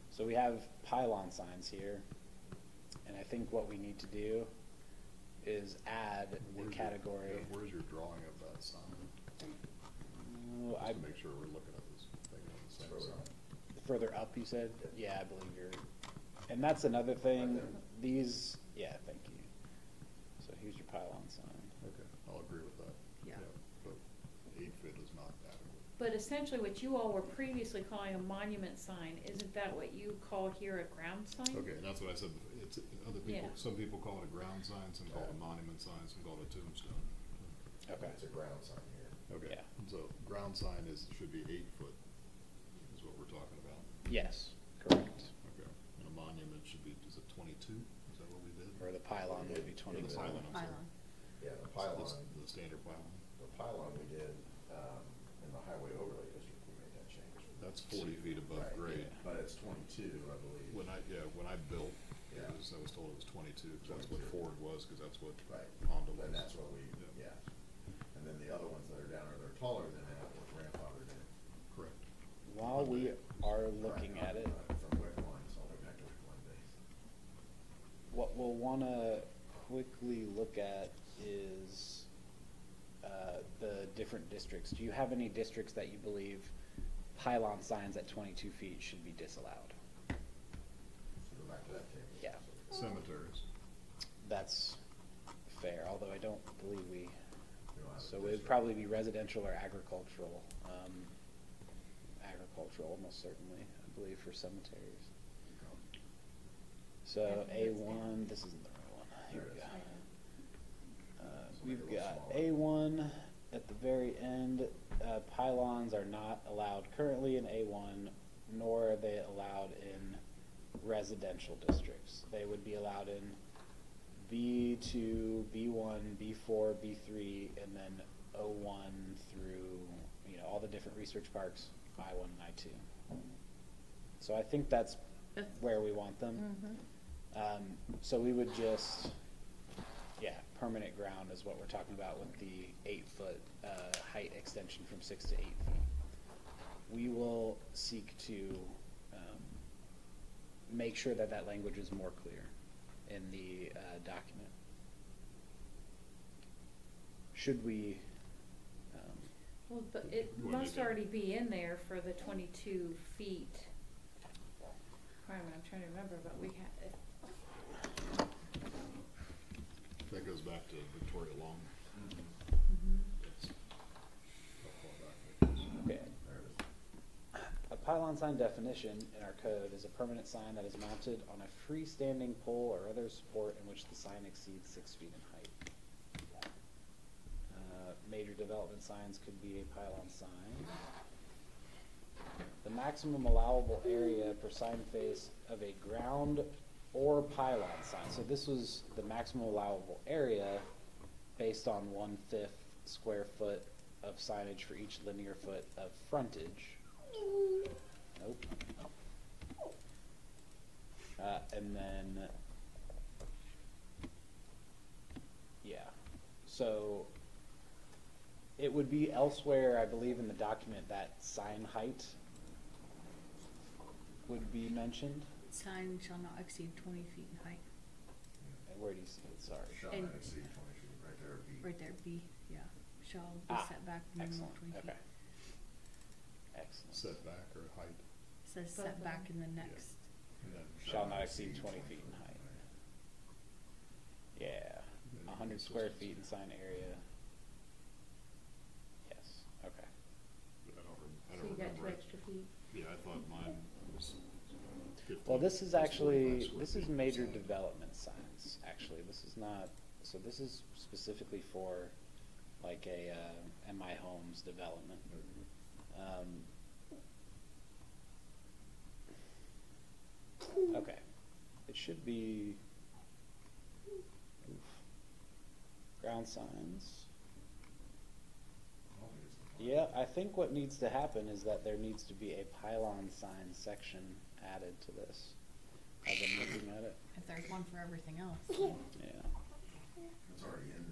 So we have pylon signs here, and I think what we need to do is add the where's category. Your, where's your drawing of that sign? Oh, Just I, to make sure we're looking at this thing on the same Further side. further up, you said? Yeah, I believe you're, and that's another thing, these, yeah, thank you. So here's your pylon sign. Okay, I'll agree with that. Yeah. But 8 feet is not adequate. But essentially, what you all were previously calling a monument sign, isn't that what you call here a ground sign? Okay, and that's what I said, it's, other people, Yeah. some people call it a ground sign, some call it a monument sign, some call it a tombstone. Okay. It's a ground sign here. Okay, Yeah. so ground sign should be 8 foot, is what we're talking about. Yes, correct. Okay, and a monument should be, is it 22? Is that what we did? Or the pylon would be Or 20. the pylon, I'm sorry. Pylon. Yeah, the So pylon, The standard pylon. the pylon we did, in the highway overlay district, we made that change. That's 40 feet above Right, grade. yeah. But it's 22, I believe. When I built, Yeah. I was told it was 22, because that's what 22. Ford was, because that's what Right. Honda was. And that's what we, Yeah. yeah. And then the other ones that are down there, they're taller than that, were grandfathered in. Correct. While we are looking Right, at it, From WIC lines all the way wanna quickly look at is the different districts. Do you have any districts that you believe pylon signs at 22 feet should be disallowed? So go back to that table. Yeah. Cemeteries. That's fair, although I don't believe we, You don't have a so it would district. probably be residential or agricultural. Agricultural, almost certainly, I believe, for cemeteries. So A1, this isn't the right one, here we go. We've got A1 at the very end. Pylons are not allowed currently in A1, nor are they allowed in residential districts. They would be allowed in B2, B1, B4, B3, and then O1 through, you know, all the different research parks, I1 and I2. So I think that's where we want them. So we would just, yeah, permanent ground is what we're talking about with the 8-foot height extension from 6 to 8 feet. We will seek to make sure that that language is more clear in the document. Should we? Well, but it You wanna must make it- already be in there for the 22 feet. Requirement, I'm trying to remember, but we had, That goes back to Victoria Long. mm-hmm. That's how far back that goes. Okay. There it is. A pylon sign definition in our code is a permanent sign that is mounted on a freestanding pole or other support in which the sign exceeds 6 feet in height. Major development signs could be a pylon sign. The maximum allowable area per sign face of a ground or pylon sign. So this was the maximum allowable area based on 1/5 square foot of signage for each linear foot of frontage. Nope. And then, yeah, so it would be elsewhere, I believe, in the document that sign height would be mentioned. Sign shall not exceed 20 feet in height. And where do you see it? Sorry. Shall And- not exceed 20 feet, right there, B. Right there, B, yeah. Shall be Ah, set back minimum excellent, 20 feet. okay. Excellent. Setback or height. Says Both of setback them. in the next. And then Shall not exceed 20 feet in height. Yeah, 100 square feet in sign area. Yes, okay. I don't So remember. you got 2 extra feet? Yeah, I thought mine was 15. Well, this is plus actually, 45 square this is feet. major development signs, actually. This is not, so this is specifically for like a MI Homes development. Okay, it should be, oof. Ground signs. I don't think it's defined. Yeah, I think what needs to happen is that there needs to be a pylon sign section added to this, as I'm looking at it. If there's one for everything else. Yeah. It's already in,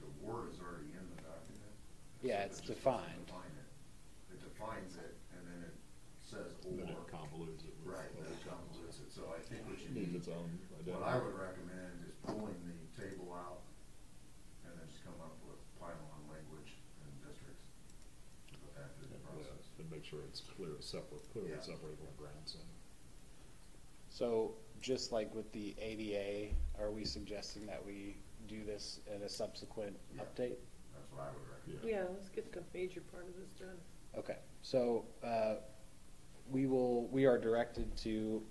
the word is already in the document. Yeah, So it's it just defined. doesn't define it. It defines it, and then it says Then it or. convolutes it. with Right, then other it convolutes it, so I think what you Needs need, its own what I identity. would recommend is pulling the table out, and then just come up with pylon language and districts. Put that through the process. And make sure it's clear, separate, clearly Yeah. separated from the ground sign. So, just like with the ADA, are we suggesting that we do this in a subsequent Yeah. update? That's what I would recommend. Yeah, let's get the major part of this done. Okay, so, we are directed to,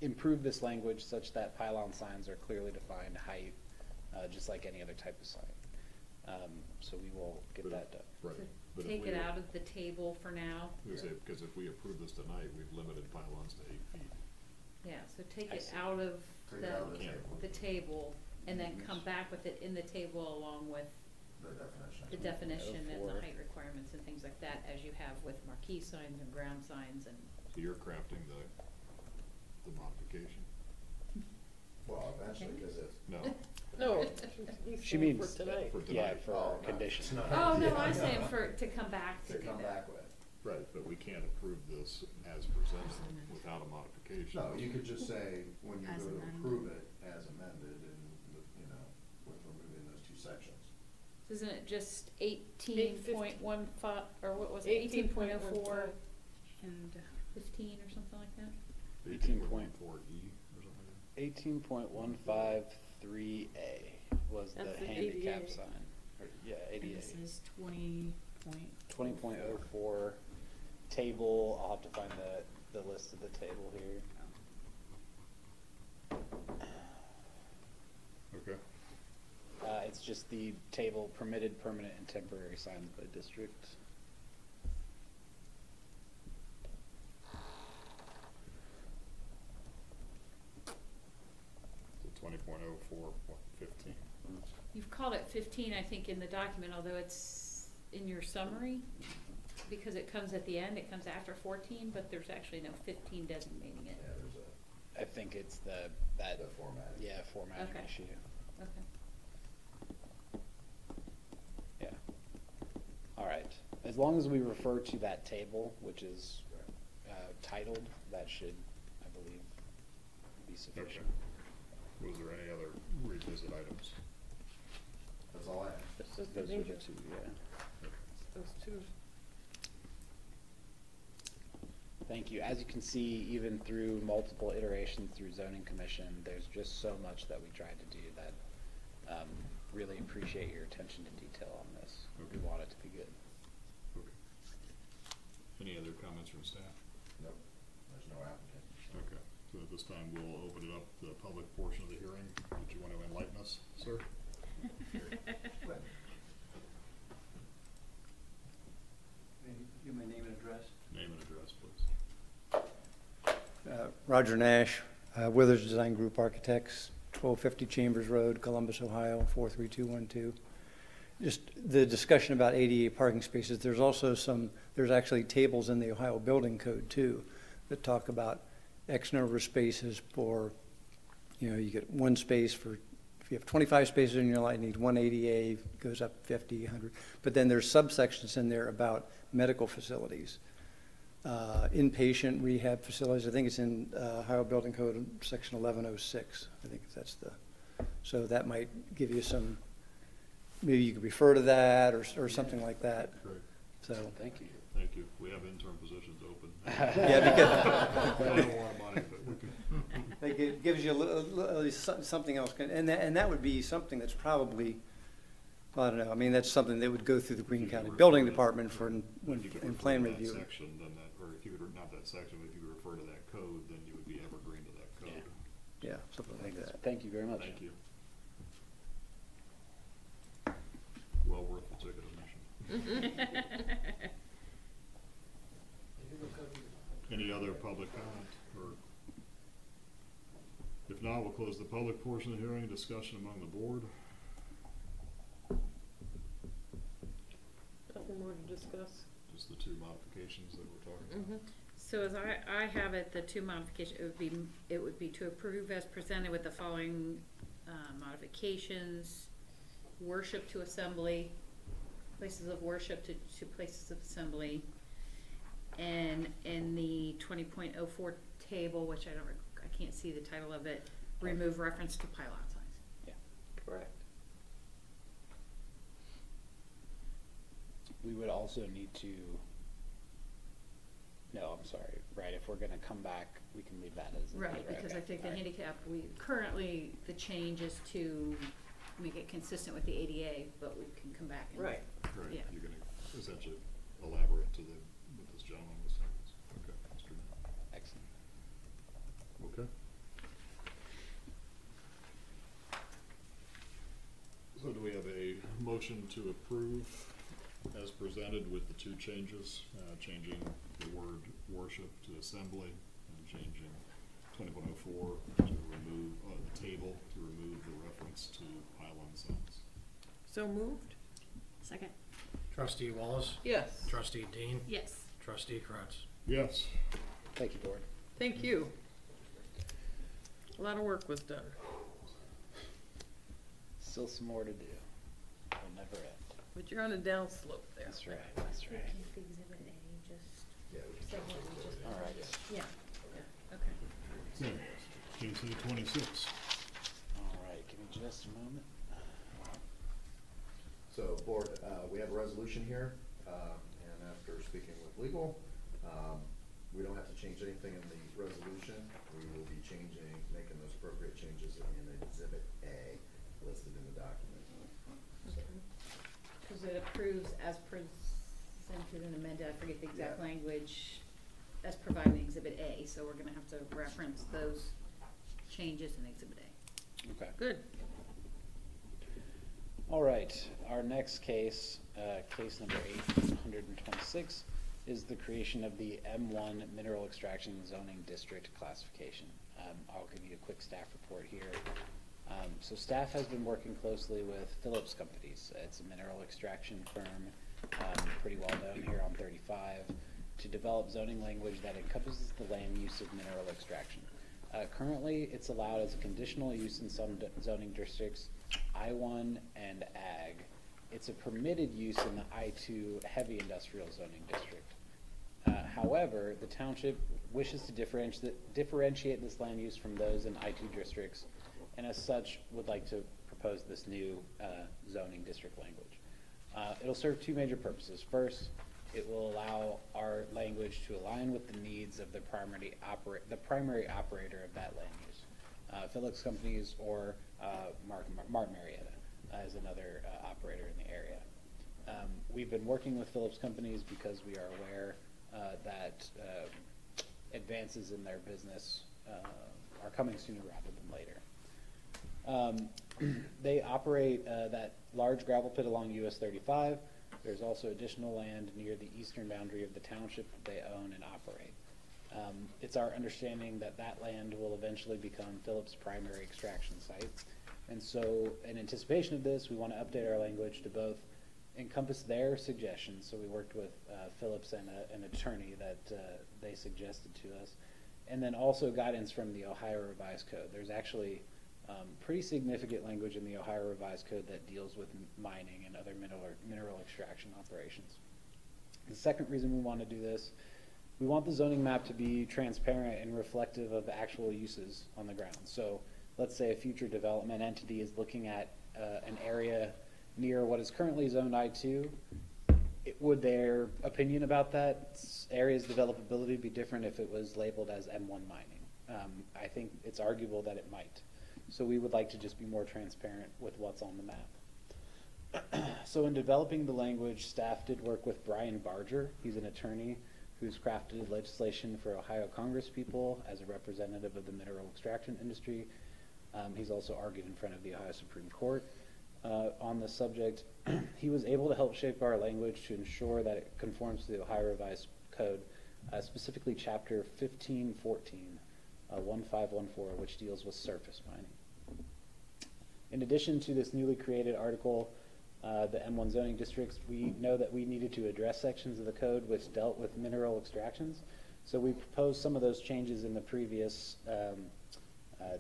improve this language such that pylon signs are clearly defined height, just like any other type of sign. So we will get But- that done. Right. So But if take we it were- out of the table for now. Because if we approve this tonight, we've limited pylons to 8 feet. Yeah, so take I it see. out of Take it out of the the, table. the table, and then come back with it in the table along with The definition. the definition and the for- height requirements and things like that, as you have with marquee signs and ground signs and. So you're crafting the modification? Well, eventually, because it's. No. No, he's She saying means, for tonight. For yeah, tonight. for not condition. tonight. Oh, no, Yeah. I'm saying to come back to To do come that. back with. Right, but we can't approve this as presented without a modification. No, you could just say, when you As go to amended. approve it, as amended and, you know, with removing those two sections. Isn't it just 18.15, or what was it, 18.04 And 15 or something like that? 18.4E or something like that. 18.153A was the That's the handicap ADA. sign. Or, yeah, and ADA. this is 20 20.04 table. I'll have to find the list of the table here. Okay. It's just the table permitted permanent and temporary signs by district. So 20.04.15. You've called it 15, I think, in the document, although it's in your summary, because it comes at the end, it comes after 14, but there's actually no 15 designating it. Yeah, there's I think it's the formatting. Yeah, formatting Okay. issue. Okay. Yeah. All right. As long as we refer to that table, which is titled, that should, I believe, be sufficient. Was there any other revisit items? That's all I have. It's just the Those are the major, two, yeah. those two. Thank you. As you can see, even through multiple iterations through zoning commission, there's just so much that we tried to do that really appreciate your attention to detail on this. Okay. We want it to be good. Okay. Any other comments from staff? Nope, there's no applicant. Okay. So at this time, we'll open it up to the public portion of the hearing. Did you want to enlighten us, sir? Give my name and address. Name and address, please. Roger Nash, Withers Design Group Architects, 1250 Chambers Road, Columbus, Ohio, 43212. Just the discussion about ADA parking spaces, there's actually tables in the Ohio Building Code too that talk about X number of spaces for, you get one space for, if you have 25 spaces in your lot, you need one ADA, goes up 50, 100. But then there's subsections in there about medical facilities. Inpatient rehab facilities, I think it's in Ohio Building Code, section 1106. I think so that might give you some, maybe you could refer to that or something like that. Great. So, Thank you. Thank you. We have intern positions open. yeah, because I don't want money, but we can. like, it gives you something else, and that would be something that's probably, I don't know, I mean, that's something that would go through the Greene County Building Department for If you could in refer plan to that review. section, then that, or if you could, not that section, but if you could refer to that code, then you would be evergreen to that code. Yeah, something like that. Thank you very much. Thank you. Well worth the ticket admission. Any other public comment, or? If not, we'll close the public portion of the hearing, discussion among the board. Nothing more to discuss. Just the two modifications that we're talking about. Mm-hmm. So as I have it, the two modifications, it would be to approve as presented with the following modifications: worship to assembly, places of worship to places of assembly, and in the 20.04 table, which I can't see the title of it, remove reference to pylon signs. Yeah. Correct. We would also need to, no, I'm sorry, right, if we're gonna come back, we can leave that as. Right, because I okay, think the all right. handicap, currently the change is to make it consistent with the ADA, but we can come back and. Right. Right, Yeah. you're gonna essentially elaborate to what this gentleman was saying. Okay, Mr. Mayor. Excellent. Okay. So do we have a motion to approve as presented with the two changes, changing the word worship to assembly and changing 20.04 to remove, the table to remove the reference to pylon signs? So moved? Second. Trustee Wallace, Yes. Trustee Dean, Yes. Trustee Kratz. Yes. Thank you, board. Thank you. A lot of work was done. Still some more to do. We'll never end. But you're on a downslope there. That's right, that's right. Exhibit A, just Yeah, we say can. what we just. All right. Yeah, okay. Okay. Case A 26. Just a moment. So, board, we have a resolution here, and after speaking with legal, we don't have to change anything in the resolution. We will be making those appropriate changes in Exhibit A listed in the document. So, Because it approves as presented and amended, I forget the exact Yeah. language, as provided in Exhibit A, so we're gonna have to reference those changes in Exhibit A. Okay. Good. All right, our next case, case number 826, is the creation of the M1 Mineral Extraction Zoning District classification. I'll give you a quick staff report here. So staff has been working closely with Phillips Companies. It's a mineral extraction firm, pretty well known here on 35, to develop zoning language that encompasses the land use of mineral extraction. Currently, it's allowed as a conditional use in some zoning districts, I1 and Ag. It's a permitted use in the I2 heavy industrial zoning district. However, the township wishes to differentiate this land use from those in I2 districts, and as such, would like to propose this new zoning district language. It'll serve two major purposes. First, it will allow our language to align with the needs of the primary operator of that land use. Phillips Companies or Martin Marietta as another operator in the area. We've been working with Phillips Companies because we are aware that advances in their business are coming sooner rather than later. They operate that large gravel pit along US 35. There's also additional land near the eastern boundary of the township that they own and operate. It's our understanding that that land will eventually become Phillips' primary extraction site. And so in anticipation of this, we want to update our language to both encompass their suggestions. So we worked with Phillips and an attorney that they suggested to us. And then also guidance from the Ohio Revised Code. There's actually pretty significant language in the Ohio Revised Code that deals with mining and other mineral extraction operations. The second reason we want to do this, we want the zoning map to be transparent and reflective of actual uses on the ground. So let's say a future development entity is looking at an area near what is currently zoned I2. Would their opinion about that area's developability be different if it was labeled as M1 mining? I think it's arguable that it might. So we would like to just be more transparent with what's on the map. So in developing the language, staff did work with Brian Barger. He's an attorney who's crafted legislation for Ohio Congresspeople as a representative of the mineral extraction industry. He's also argued in front of the Ohio Supreme Court on the subject. He was able to help shape our language to ensure that it conforms to the Ohio Revised Code, specifically Chapter 1514, 1514, which deals with surface mining. In addition to this newly created article, the M1 zoning districts, we know that we needed to address sections of the code which dealt with mineral extractions. So we proposed some of those changes in the previous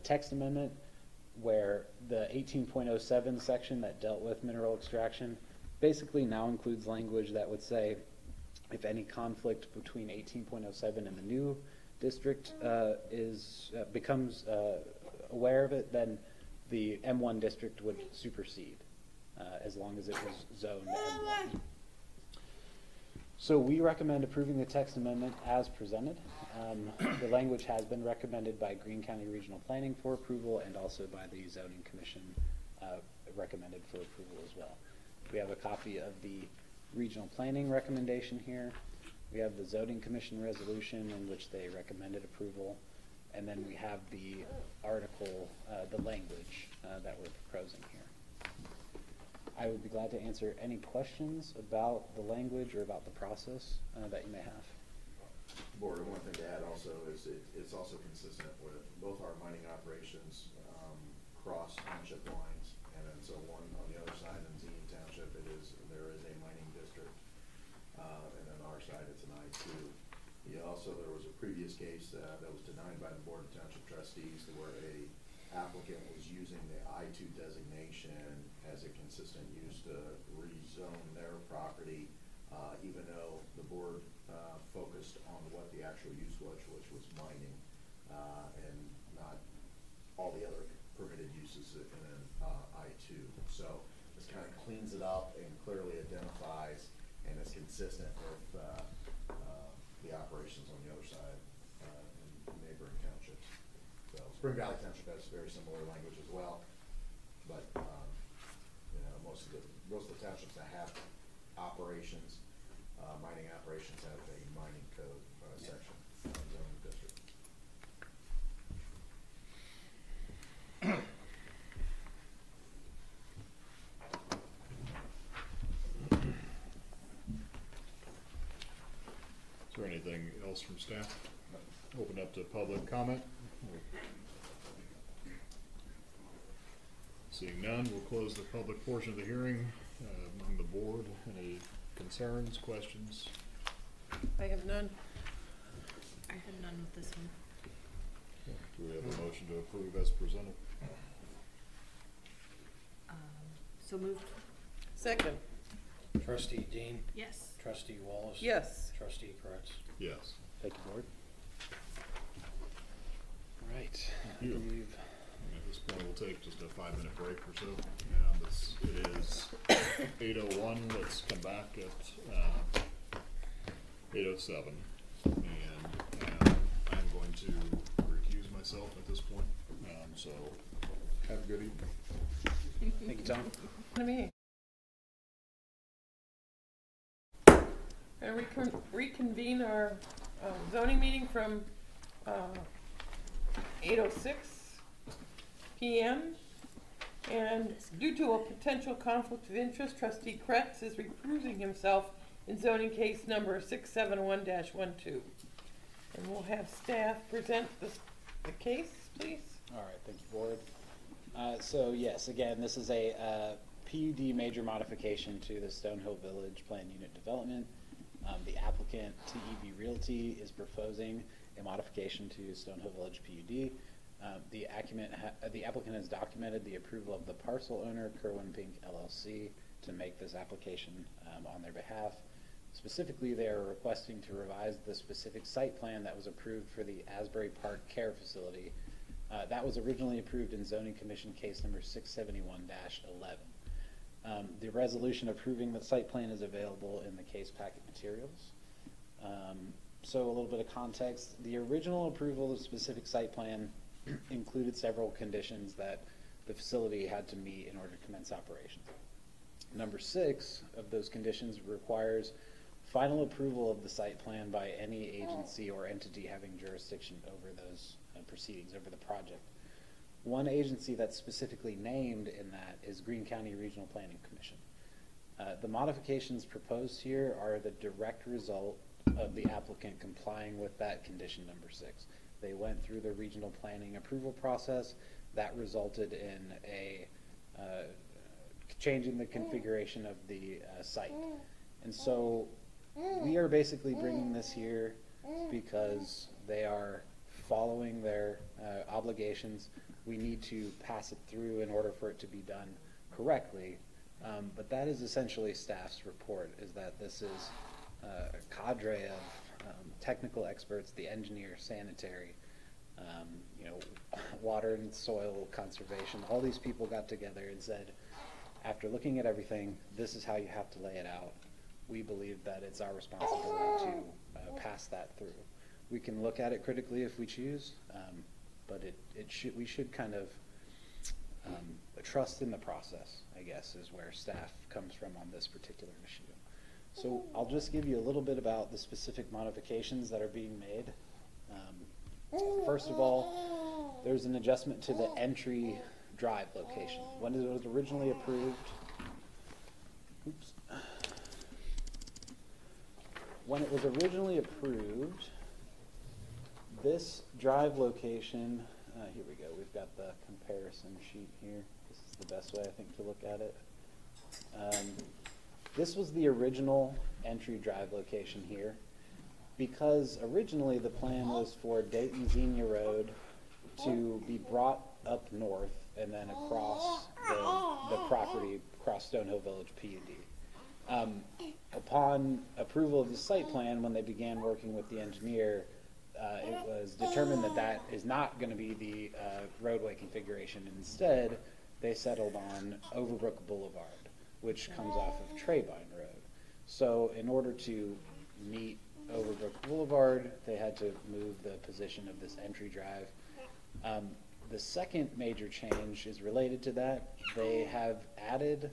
text amendment, where the 18.07 section that dealt with mineral extraction basically now includes language that would say if any conflict between 18.07 and the new district becomes aware of it, then the M1 district would supersede as long as it was zoned M1. So we recommend approving the text amendment as presented. The language has been recommended by Greene County Regional Planning for approval and also by the Zoning Commission recommended for approval as well. We have a copy of the Regional Planning recommendation here. We have the Zoning Commission resolution in which they recommended approval. And then we have the article, the language that we're proposing here. I would be glad to answer any questions about the language or about the process that you may have. Board, one thing to add also is it's also consistent with both our mining operations cross township lines, and then so one on the other side in Zine Township, there is a mining district, and then our side it's an I2. Also, there was a previous case that was denied by the Board of Township Trustees where a applicant was using the I2 designation as a consistent use to rezone their property, even though the board focused on what the actual use was, which was mining, and not all the other permitted uses in an So this kind of cleans it up and clearly identifies and is consistent with the operations on the other side in neighboring townships. So Spring Valley Township has very similar language as well, but you know, most of the townships that have operations, mining operations, have a mining code section zoning district. Is there anything else from staff? Open up to public comment. Seeing none, we'll close the public portion of the hearing. Among the board, any concerns, questions? I have none. I have none with this one. Do we have a motion to approve as presented? So moved. Second, Trustee Dean, Yes. Trustee Wallace. yes. Trustee Kretz. Yes. Thank you, board. All right. I you. believe At this point, we'll take just a 5-minute break or so. It is 8:01. Let's come back at 8:07. And I'm going to recuse myself at this point. So have a good evening. Thank you, Tom. To me. And reconvene our zoning meeting from 8:06 p.m. And due to a potential conflict of interest, Trustee Kretz is recusing himself in zoning case number 671-12. And we'll have staff present the case, please. All right, thank you, board. So yes, again, this is a PUD major modification to the Stonehill Village Plan Unit Development. The applicant, TEB Realty, is proposing a modification to Stonehill Village PUD. The applicant has documented the approval of the parcel owner, Kerwin Pink LLC, to make this application on their behalf. Specifically, they are requesting to revise the specific site plan that was approved for the Asbury Park Care Facility. That was originally approved in Zoning Commission case number 671-11. The resolution approving the site plan is available in the case packet materials. So a little bit of context. The original approval of the specific site plan included several conditions that the facility had to meet in order to commence operations. Number 6 of those conditions requires final approval of the site plan by any agency or entity having jurisdiction over those proceedings, over the project. One agency that's specifically named in that is Greene County Regional Planning Commission. The modifications proposed here are the direct result of the applicant complying with that condition number 6. They went through the regional planning approval process. That resulted in a changing the configuration of the site. And so we are basically bringing this here because they are following their obligations. We need to pass it through in order for it to be done correctly. But that is essentially staff's report, is that this is a cadre of technical experts, the engineer, sanitary, water and soil conservation. All these people got together and said, after looking at everything, this is how you have to lay it out. We believe that it's our responsibility to pass that through. We can look at it critically if we choose, but we should kind of trust in the process, I guess, is where staff comes from on this particular issue. So I'll just give you a little bit about the specific modifications that are being made. First of all, there's an adjustment to the entry drive location. When it was originally approved, when it was originally approved, this drive location, here we go, we've got the comparison sheet here. This is the best way, I think, to look at it. This was the original entry drive location here, because originally the plan was for Dayton Xenia Road to be brought up north and then across the property, across Stonehill Village PUD. Upon approval of the site plan, when they began working with the engineer, it was determined that that is not going to be the roadway configuration. Instead, they settled on Overbrook Boulevard, which comes off of Treybine Road. So in order to meet Overbrook Boulevard, they had to move the position of this entry drive. The second major change is related to that. They have added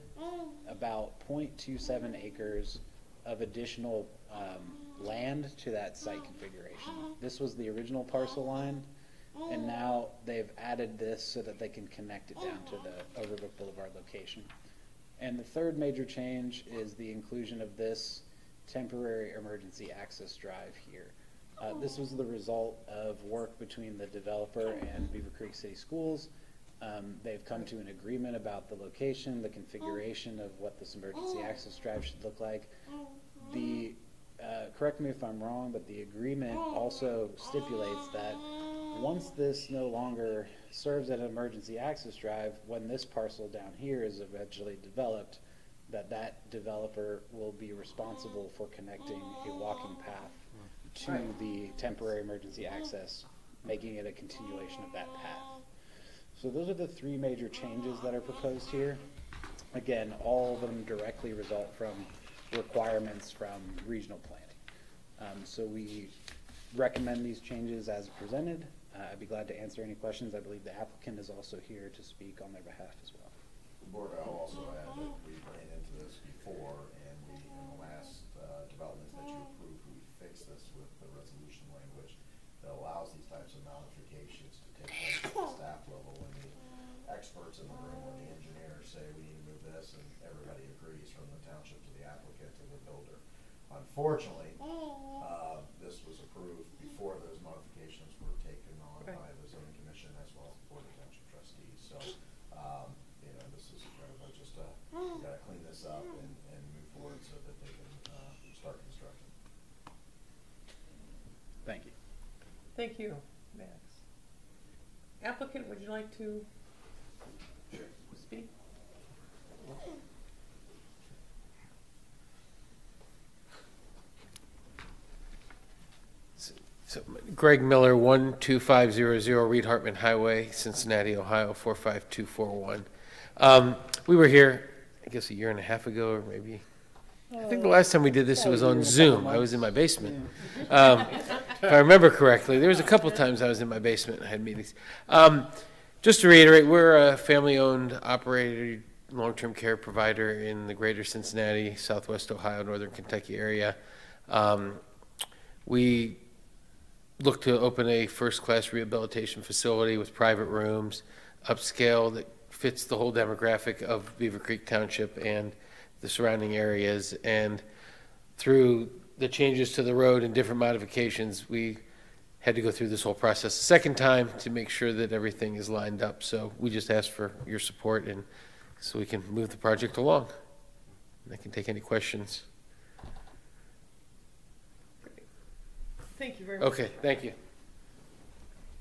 about 0.27 acres of additional land to that site configuration. This was the original parcel line, and now they've added this so that they can connect it down to the Overbrook Boulevard location. And the third major change is the inclusion of this temporary emergency access drive here. This was the result of work between the developer and Beavercreek City Schools. They've come to an agreement about the location, the configuration of what this emergency access drive should look like. The correct me if I'm wrong, but the agreement also stipulates that once this no longer serves as an emergency access drive, when this parcel down here is eventually developed, that developer will be responsible for connecting a walking path to the temporary emergency access, making it a continuation of that path. So those are the three major changes that are proposed here. Again, all of them directly result from requirements from regional planning. So we recommend these changes as presented. I'd be glad to answer any questions. I believe the applicant is also here to speak on their behalf as well. The board, I'll also add that we ran into this before, and we, in the last developments that you approved, we fixed this with the resolution language that allows these types of modifications to take place at the staff level when the experts in the room, when the engineers say we need to move this, and everybody agrees from the township to the applicant to the builder. Unfortunately, this was approved before those modifications were taken on by the zoning commission as well as the board of township trustees. So, you know, this is kind of just we got to clean this up and move forward so that they can start construction. Thank you. Thank you, Max. Applicant, would you like to speak? So Greg Miller, 12500 Reed Hartman Highway, Cincinnati, Ohio, 45241. We were here, I guess, a year and a half ago, or maybe. I think the last time we did this was on Zoom. I was in my basement. If I remember correctly, there was a couple times I was in my basement and I had meetings. Just to reiterate, we're a family-owned, operated, long-term care provider in the greater Cincinnati, Southwest Ohio, Northern Kentucky area. We look to open a first-class rehabilitation facility with private rooms, upscale, that fits the whole demographic of Beavercreek Township and the surrounding areas. And through the changes to the road and different modifications, we had to go through this whole process a second time to make sure that everything is lined up. So we just ask for your support, and so we can move the project along. And I can take any questions. Thank you very much. Okay, thank you.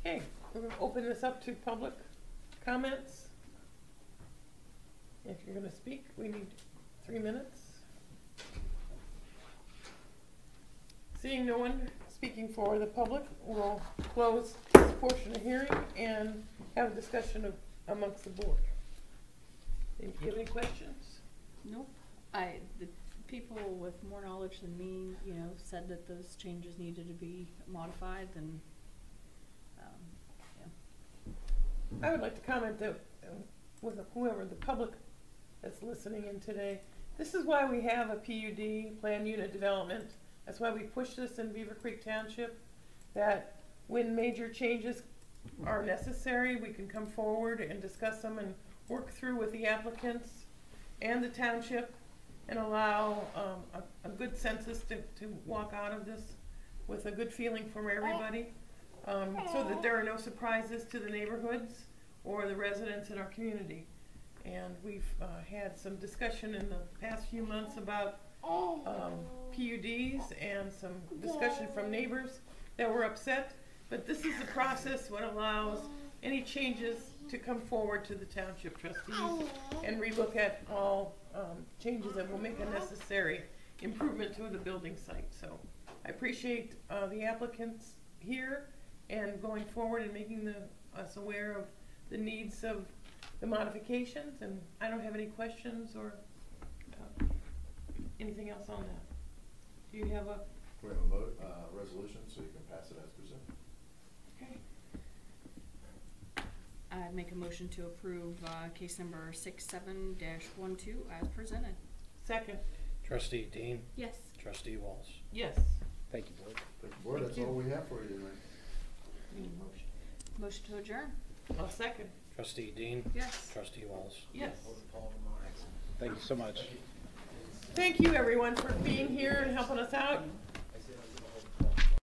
Okay, we're going to open this up to public comments. If you're going to speak, we need 3 minutes. Seeing no one speaking for the public, we'll close this portion of hearing and have a discussion amongst the board. Do you have any questions? Nope. The people with more knowledge than me, you know, said that those changes needed to be modified, and yeah. I would like to comment that with whoever the public that's listening in today, this is why we have a PUD, planned unit development. That's why we push this in Beavercreek Township, that when major changes are necessary, we can come forward and discuss them and work through with the applicants and the township and allow a good census to walk out of this with a good feeling from everybody, so that there are no surprises to the neighborhoods or the residents in our community. And we've had some discussion in the past few months about PUDs and some discussion from neighbors that were upset. But this is the process what allows any changes to come forward to the township trustees and relook at all changes that will make a necessary improvement to the building site. So I appreciate the applicants here and going forward and making us aware of the needs of the modifications, and I don't have any questions or anything else on that. Do you have a, We have a vote, resolution, so you can pass it as presented. okay, I'd make a motion to approve, case number 67-12 as presented. second, Trustee Dean, Yes. trustee Walls. yes. Thank you, board. Thank you, board, that's Thank you. all we have for you tonight. Need a motion. Motion to adjourn. I'll second, Trustee Dean, Yes. trustee Walls. yes. Thank you so much. Thank you, everyone, for being here and helping us out.